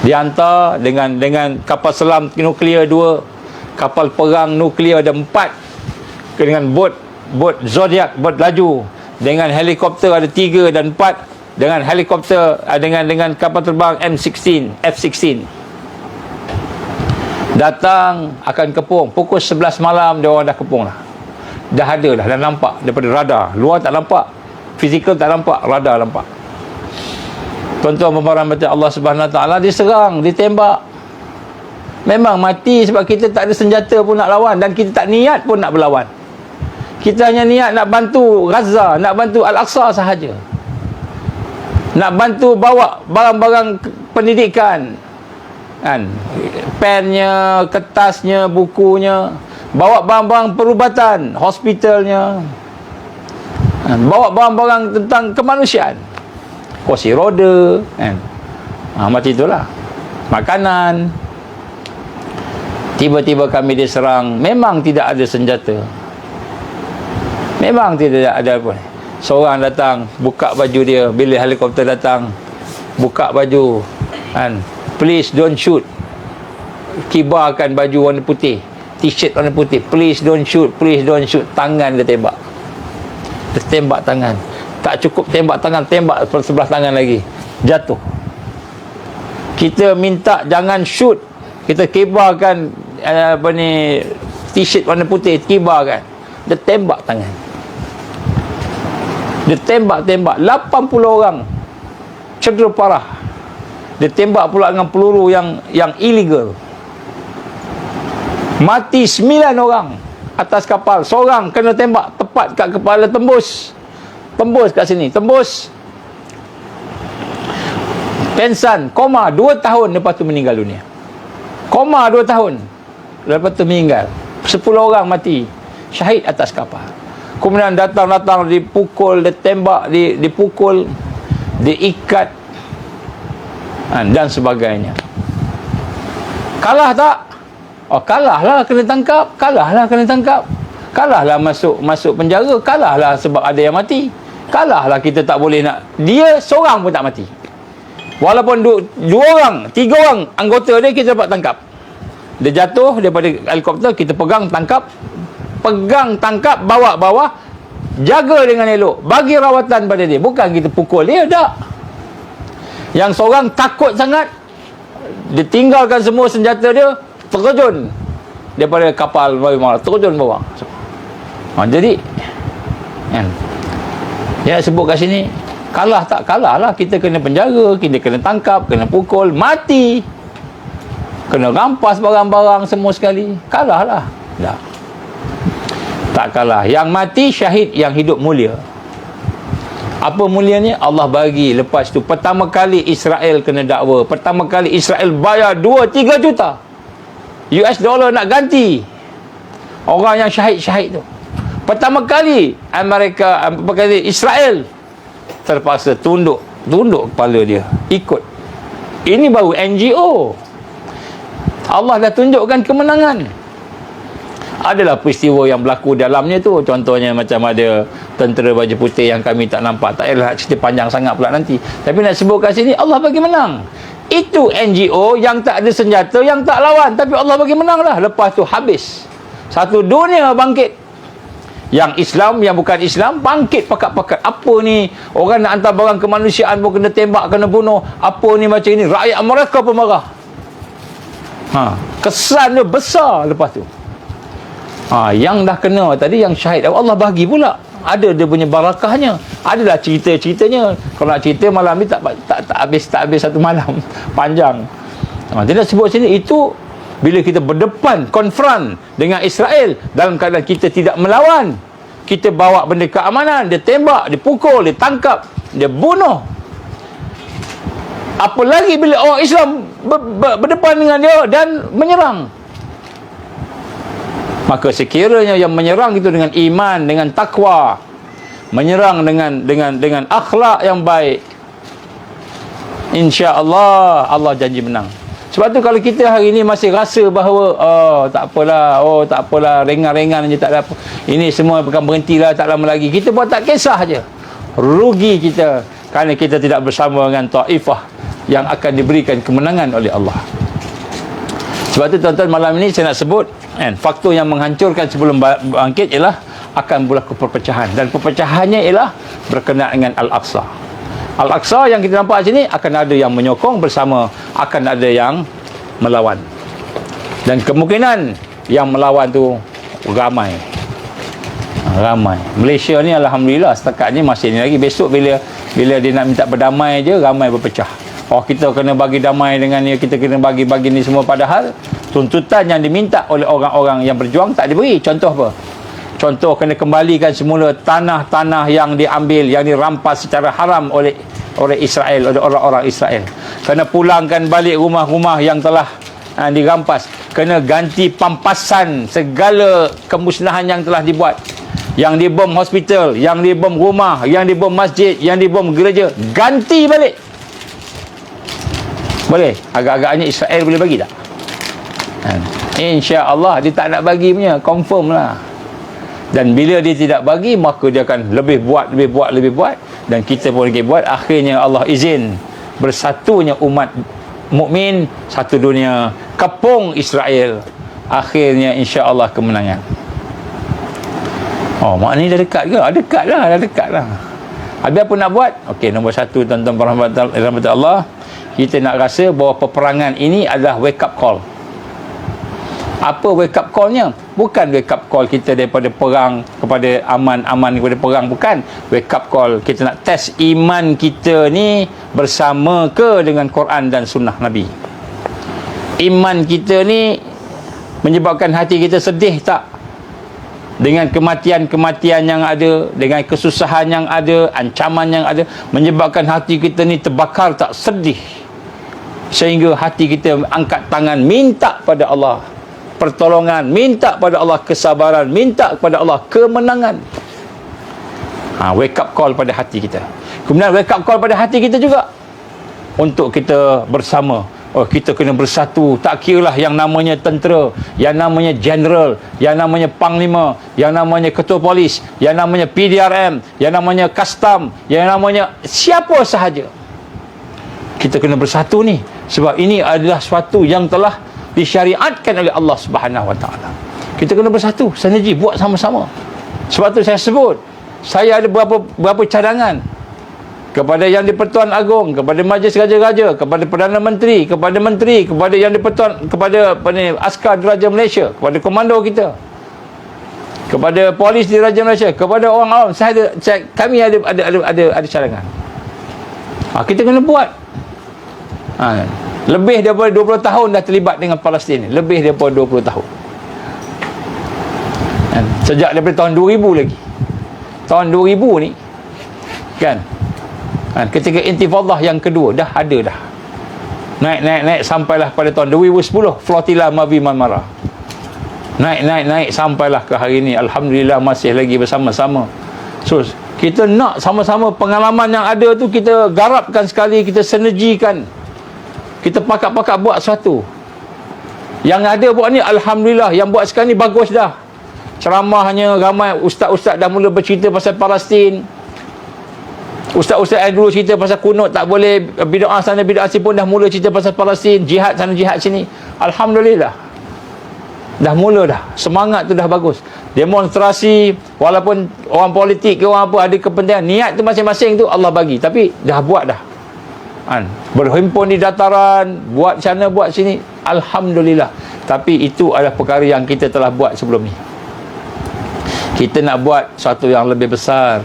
Dihantar dengan kapal selam nuklear 2, kapal perang nuklear ada 4, dengan bot Zodiac, bot laju, dengan helikopter ada 3 dan 4, dengan helikopter dengan kapal terbang F-16 datang akan kepung pukul 11 malam. Dia orang dah kepung dah nampak daripada radar. Luar tak nampak, fizikal tak nampak, radar nampak. Tuan-tuan berhormat Allah Subhanahu Wa Taala, diserang, ditembak, memang mati sebab kita tak ada senjata pun nak lawan, dan kita tak niat pun nak berlawan. Kita hanya niat nak bantu Gaza, nak bantu Al-Aqsa sahaja, nak bantu bawa barang-barang pendidikan, kan, pennya, kertasnya, bukunya, bawa barang-barang perubatan, hospitalnya, kan, bawa barang-barang tentang kemanusiaan, kursi roda, kan, macam itulah, makanan. Tiba-tiba kami diserang, memang tidak ada senjata, memang tidak ada apa. Seorang datang, buka baju dia, bila helikopter datang, buka baju, kan, please don't shoot, kibarkan baju warna putih, t-shirt warna putih, please don't shoot, tangan dia tembak. Dia tembak tangan, tak cukup tembak tangan, tembak sebelah tangan lagi, jatuh. Kita minta jangan shoot, kita kibarkan t-shirt warna putih, kibarkan. Dia tembak tangan, dia tembak 80 orang cedera parah. Dia tembak pula dengan peluru yang illegal. Mati 9 orang atas kapal. Seorang kena tembak tepat kat kepala, tembus kat sini, tembus. Pensan, koma 2 tahun lepas tu meninggal dunia. Koma 2 tahun lepas tu meninggal. 10 orang mati syahid atas kapal. Kemudian datang dipukul, ditembak, dipukul, diikat, dan sebagainya. Kalah tak? Oh, kalahlah, kena tangkap. Kalahlah masuk penjara. Kalahlah sebab ada yang mati. Kalahlah, kita tak boleh nak. Dia seorang pun tak mati. Walaupun 2 orang, 3 orang anggota dia kita dapat tangkap. Dia jatuh daripada helikopter, kita pegang, tangkap, bawa bawah, jaga dengan elok, bagi rawatan pada dia. Bukan kita pukul dia, tak. Yang seorang takut sangat, dia tinggalkan semua senjata dia, terjun daripada kapal, terjun bawah. Jadi kan, dia sebut kat sini, kalah tak? Kalah lah. Kita kena penjara, kita kena tangkap, kena pukul, mati, kena rampas barang-barang semua sekali. Kalah lah. Tak kalah. Yang mati syahid, yang hidup mulia. Apa mulianya? Allah bagi. Lepas tu pertama kali Israel kena dakwa, pertama kali Israel bayar 2-3 juta US dollar nak ganti orang yang syahid tu. Pertama kali Israel terpaksa tunduk kepala dia, ikut. Ini baru NGO. Allah dah tunjukkan kemenangan. Adalah peristiwa yang berlaku dalamnya tu. Contohnya macam ada tentera baju putih yang kami tak nampak. Tak payahlah cerita panjang sangat pula nanti. Tapi nak sebut kat sini, Allah bagi menang. Itu NGO yang tak ada senjata, yang tak lawan, tapi Allah bagi menang lah. Lepas tu habis. Satu dunia bangkit. Yang Islam, yang bukan Islam, bangkit pakat-pakat. Apa ni? Orang nak hantar barang kemanusiaan pun kena tembak, kena bunuh. Apa ni macam ini? Rakyat mereka pun marah. Kesan dia besar lepas tu. Yang dah kena tadi, yang syahid, Allah bagi pula. Ada dia punya barakahnya. Adalah cerita-ceritanya. Kalau nak cerita malam ni tak habis satu malam. Panjang. Dia nak sebut sini, itu bila kita berdepan, konfront dengan Israel, dalam keadaan kita tidak melawan, kita bawa benda keamanan, dia tembak, dia pukul, dia tangkap, dia bunuh. Apalagi bila orang Islam berdepan dengan dia dan menyerang. Maka sekiranya yang menyerang itu dengan iman, dengan takwa, menyerang dengan akhlak yang baik, insya-Allah Allah janji menang. Sebab tu kalau kita hari ini masih rasa bahawa tak apalah, ringan-ringan je, tak ada apa, ini semua bukan berhentilah, tak lama lagi, kita buat tak kisah je, rugi kita kerana kita tidak bersama dengan taifah yang akan diberikan kemenangan oleh Allah. Sebab tu tuan-tuan, malam ini saya nak sebut faktor yang menghancurkan sebelum bangkit ialah akan berlaku perpecahan, dan perpecahannya ialah berkenaan dengan Al-Aqsa. Al-Aqsa yang kita nampak sini akan ada yang menyokong bersama, akan ada yang melawan, dan kemungkinan yang melawan tu ramai. Malaysia ni alhamdulillah setakat ni masih ni lagi. Besok bila dia nak minta berdamai je, ramai berpecah. Kita kena bagi damai dengan ni, kita kena bagi ni semua, padahal tuntutan yang diminta oleh orang-orang yang berjuang tak diberi. Contoh apa? Contoh, kena kembalikan semula tanah-tanah yang diambil, yang dirampas secara haram oleh Israel, oleh orang-orang Israel. Kena pulangkan balik rumah-rumah yang telah dirampas. Kena ganti pampasan segala kemusnahan yang telah dibuat. Yang dibom hospital, yang dibom rumah, yang dibom masjid, yang dibom gereja, ganti balik. Boleh? Agak-agaknya Israel boleh bagi tak? InsyaAllah dia tak nak bagi punya, confirm lah. Dan bila dia tidak bagi, maka dia akan lebih buat, dan kita pun lagi buat. Akhirnya Allah izin bersatunya umat mukmin satu dunia, kepung Israel. Akhirnya insya-Allah kemenangan. Maknanya dah dekat ke? Dah dekat lah. Habis apa nak buat? Okey, nombor satu, tuan-tuan rahmat Allah, kita nak rasa bahawa peperangan ini adalah wake up call. Apa wake up callnya? Bukan wake up call kita daripada perang kepada aman kepada perang, bukan. Wake up call kita nak test iman kita ni bersama ke dengan Quran dan sunnah Nabi. Iman kita ni menyebabkan hati kita sedih tak dengan kematian-kematian yang ada, dengan kesusahan yang ada, ancaman yang ada, menyebabkan hati kita ni terbakar tak, sedih, sehingga hati kita angkat tangan minta pada Allah pertolongan, minta pada Allah kesabaran, minta kepada Allah kemenangan. Wake up call pada hati kita. Kemudian wake up call pada hati kita juga untuk kita bersama. Kita kena bersatu. Tak kiralah yang namanya tentera, yang namanya general, yang namanya panglima, yang namanya ketua polis, yang namanya PDRM, yang namanya custom, yang namanya siapa sahaja. Kita kena bersatu ni, sebab ini adalah suatu yang telah disyariatkan oleh Allah Subhanahu Wa Taala. Kita kena bersatu, sinergi, buat sama-sama. Sebab tu saya sebut, saya ada berapa cadangan kepada Yang di-Pertuan Agong, kepada Majlis Raja-Raja, kepada Perdana Menteri, kepada Yang di-Pertuan, kepada askar di Raja Malaysia, kepada komando kita, kepada polis di Raja Malaysia, kepada orang awam. Kami ada cadangan. Kita kena buat. Lebih daripada 20 tahun dah terlibat dengan Palestin. Lebih daripada 20 tahun. Sejak daripada tahun 2000 lagi. Tahun 2000 ni kan, ketika intifadah yang kedua dah ada dah. Naik sampailah pada tahun 2010 Flotilla Mavi Marmara. Naik sampailah ke hari ini. Alhamdulillah masih lagi bersama-sama. So kita nak sama-sama pengalaman yang ada tu kita garapkan sekali, kita sinergikan, kita pakat-pakat buat sesuatu. Yang ada buat ni alhamdulillah, yang buat sekarang ni bagus dah. Ceramahnya ramai, ustaz-ustaz dah mula bercerita pasal Palestin. Ustaz-ustaz yang dulu cerita pasal kunut tak boleh, bid'ah sana bid'ah sini pun dah mula cerita pasal Palestin, jihad sana jihad sini. Alhamdulillah. Dah mula dah. Semangat tu dah bagus. Demonstrasi, walaupun orang politik ke orang apa ada kepentingan, niat tu masing-masing tu Allah bagi, tapi dah buat dah. Berhimpun di dataran, buat sana buat sini, alhamdulillah. Tapi itu adalah perkara yang kita telah buat sebelum ni. Kita nak buat sesuatu yang lebih besar.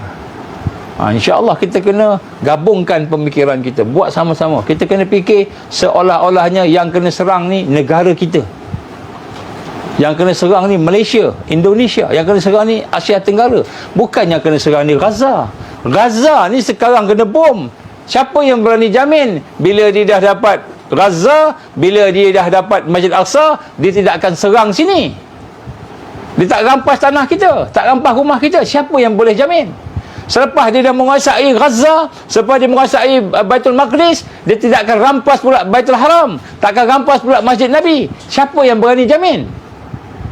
InsyaAllah kita kena gabungkan pemikiran kita, buat sama-sama. Kita kena fikir seolah-olahnya yang kena serang ni negara kita, yang kena serang ni Malaysia, Indonesia, yang kena serang ni Asia Tenggara. Bukan yang kena serang ni Gaza. Gaza ni sekarang kena bom. Siapa yang berani jamin bila dia dah dapat Gaza, bila dia dah dapat Masjid Al-Aqsa, dia tidak akan serang sini? Dia tak rampas tanah kita, tak rampas rumah kita. Siapa yang boleh jamin? Selepas dia dah menguasai Gaza, selepas dia menguasai Baitul Maqdis, dia tidak akan rampas pula Baitul Haram, tak akan rampas pula Masjid Nabi. Siapa yang berani jamin?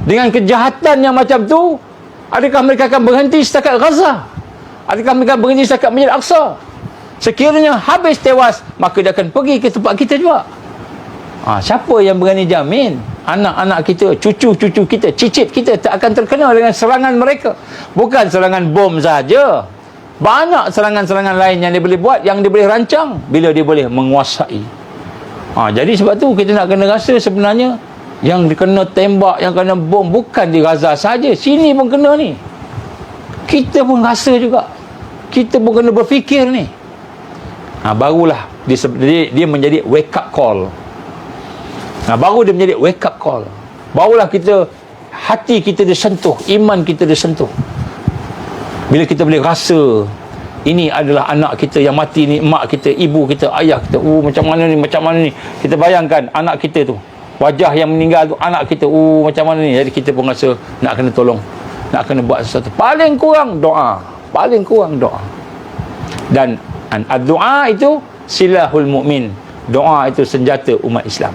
Dengan kejahatan yang macam tu, adakah mereka akan berhenti setakat Gaza? Adakah mereka berhenti setakat Masjid Aqsa? Sekiranya habis tewas, maka dia akan pergi ke tempat kita juga. Siapa yang berani jamin anak-anak kita, cucu-cucu kita, cicit kita tak akan terkena dengan serangan mereka? Bukan serangan bom saja, banyak serangan-serangan lain yang dia boleh buat, yang dia boleh rancang bila dia boleh menguasai. Jadi sebab tu kita nak kena rasa sebenarnya yang kena tembak, yang kena bom bukan di Gaza saja, sini pun kena ni. Kita pun rasa juga, kita pun kena berfikir ni. Barulah dia menjadi wake up call. Baru dia menjadi wake up call. Barulah kita, hati kita disentuh, iman kita disentuh. Bila kita boleh rasa ini adalah anak kita yang mati ni, mak kita, ibu kita, ayah kita. Macam mana ni. Kita bayangkan anak kita tu, wajah yang meninggal tu anak kita. Macam mana ni. Jadi kita pun rasa nak kena tolong, nak kena buat sesuatu. Paling kurang doa. Dan doa itu silahul mu'min. Doa itu senjata umat Islam,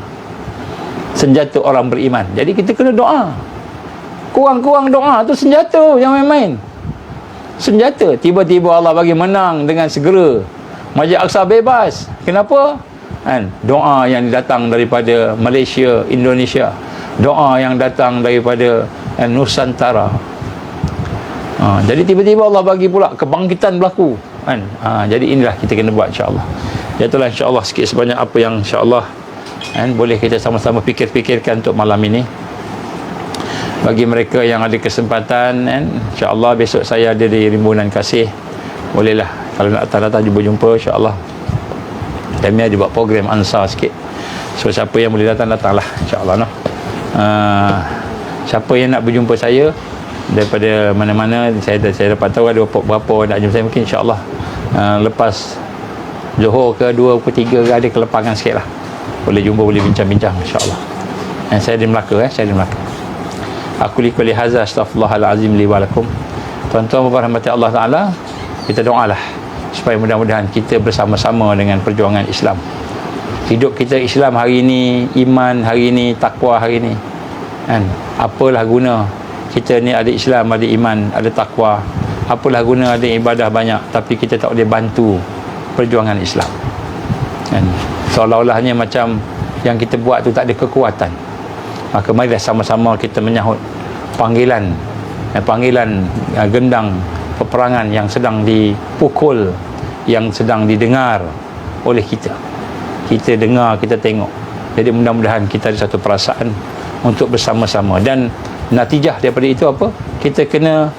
senjata orang beriman. Jadi kita kena doa. Kurang-kurang doa tu senjata yang main-main. Senjata. Tiba-tiba Allah bagi menang dengan segera. Masjid Aqsa bebas. Kenapa? Doa yang datang daripada Malaysia, Indonesia. Doa yang datang daripada Nusantara. Jadi tiba-tiba Allah bagi pula kebangkitan berlaku. Jadi inilah kita kena buat, insya-Allah. Itulah insya-Allah sikit sebanyak apa yang insya-Allah boleh kita sama-sama fikir-fikirkan untuk malam ini. Bagi mereka yang ada kesempatan, insya-Allah besok saya ada di Rimbunan Kasih, bolehlah kalau nak datang jumpa insya-Allah. Kami ada buat program Ansar sikit, so siapa yang boleh datanglah insya-Allah. Siapa yang nak berjumpa saya daripada mana-mana, saya dapat tahu ada berapa nak jumpa saya, mungkin insya-Allah lepas Johor ke 2 ke 3 ke ada kelepangan sikit lah, boleh jumpa, boleh bincang-bincang insya-Allah. Saya di Melaka, Aku liquli hadza astaghfirullahalazim li wa lakum. Tuan-tuan berrahmati Allah Taala, kita doalah supaya mudah-mudahan kita bersama-sama dengan perjuangan Islam. Hidup kita Islam hari ini, iman hari ini, takwa hari ini. Apalah guna kita ni ada Islam, ada iman, ada takwa. Apalah guna ada ibadah banyak tapi kita tak boleh bantu perjuangan Islam. Seolah-olahnya macam yang kita buat tu tak ada kekuatan. Maka marilah sama-sama kita menyahut panggilan gendang peperangan yang sedang dipukul, yang sedang didengar oleh kita. Kita dengar, kita tengok. Jadi mudah-mudahan kita ada satu perasaan untuk bersama-sama, dan natijah daripada itu apa? Kita kena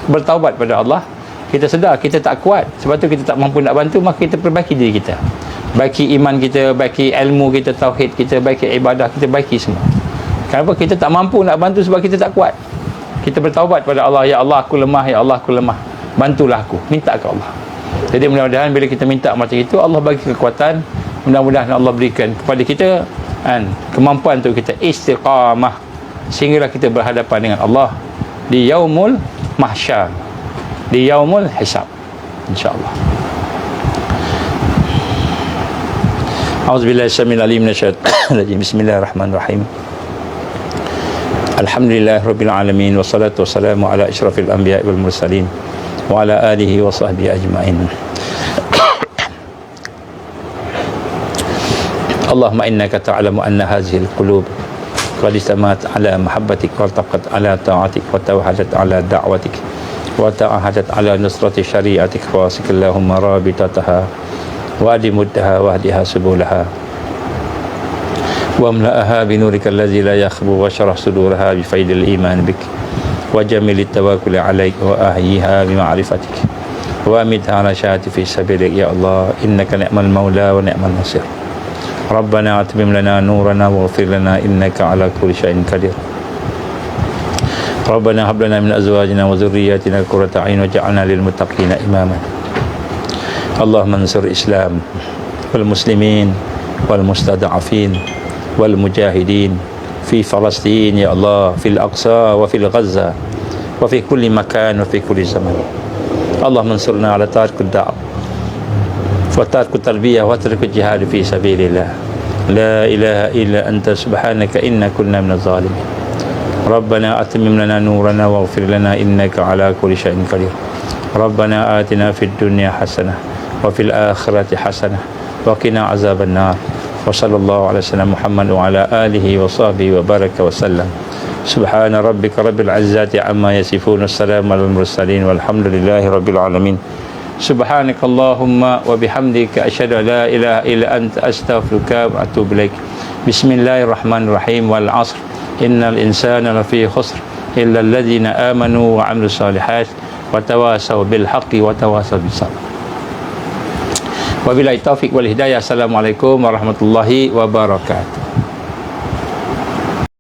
bertaubat pada Allah. Kita sedar kita tak kuat, sebab tu kita tak mampu nak bantu, maka kita perbaiki diri kita, baiki iman kita, baiki ilmu kita, tauhid kita, baiki ibadah kita, baiki semua. Kenapa kita tak mampu nak bantu? Sebab kita tak kuat. Kita bertaubat pada Allah, ya Allah aku lemah, ya Allah aku lemah, bantulah aku, minta ke Allah. Jadi mudah-mudahan bila kita minta macam itu, Allah bagi kekuatan. Mudah-mudahan Allah berikan kepada kita kemampuan untuk kita istiqamah, sehinggalah kita berhadapan dengan Allah di yaumul mahsyar, di yaumul hisab, insya-Allah. A'udzubillahi samil alim minasyaitonir rajim. Bismillahirrahmanirrahim. Alhamdulillahirabbil alamin, wassalatu wassalamu ala asyrafil anbiya'i wal mursalin wa ala alihi wa sahbihi ajmain. Allahumma innaka ta'lamu anna hadhihi al-qulub qad istamat ala mahabbatik wa taqat ala ta'atik wa tawahadat ala da'watik wa ta'ahadat ala nusrati syari'atik wa sikallahumma rabitataha wa adimuddaha wa hadiha subulaha wa amla'aha binurika allazi la yakhbu wa syarah suduraha bi faidil iman bik wa jamilit tawakkul alaik wa ahyiha bi ma'rifatik wa amitha ala syahati fi sabilik ya Allah innaka ni'mal maula wa ni'mal nasir. Rabbana atmim lana nurana waghfir lana innaka ala kulli syai'in qadir. Rabbana hab lana min azwajina wa dhurriyyatina qurrata a'yun waj'alna lil muttaqina imama. Allahumma ansur Islam wal muslimin wal mustada'afin wal mujahidin في فلسطين يا الله، في الأقصى وفي غزة وفي كل مكان وفي كل زمن. اللهم انصرنا على تارك الدعوة وتارك التربية وترك الجهاد في سبيل الله. لا إله إلا أنت سبحانك إنا كنا من الظالمين. ربنا أتمم لنا نورنا واغفر لنا إنك على كل شيء قدير. ربنا آتنا في الدنيا حسنة وفي الآخرة حسنة وقنا عذاب النار. وصلى الله على سيدنا محمد وعلى آله وصحبه وبارك وسلم. سبحان ربك رب العزة عما يصفون، والسلام على المرسلين والحمد لله رب العالمين. سبحانك اللهم وبحمدك أشهد أن لا إله إلا أنت أستغفرك وأتوب إليك. بسم الله الرحمن الرحيم. والعصر إن الإنسان لفي خسر إلا الذين آمنوا وعملوا الصالحات وتواصوا بالحق وتواصوا بالصبر. Wabillahi taufiq wal hidayah. Assalamualaikum warahmatullahi wabarakatuh.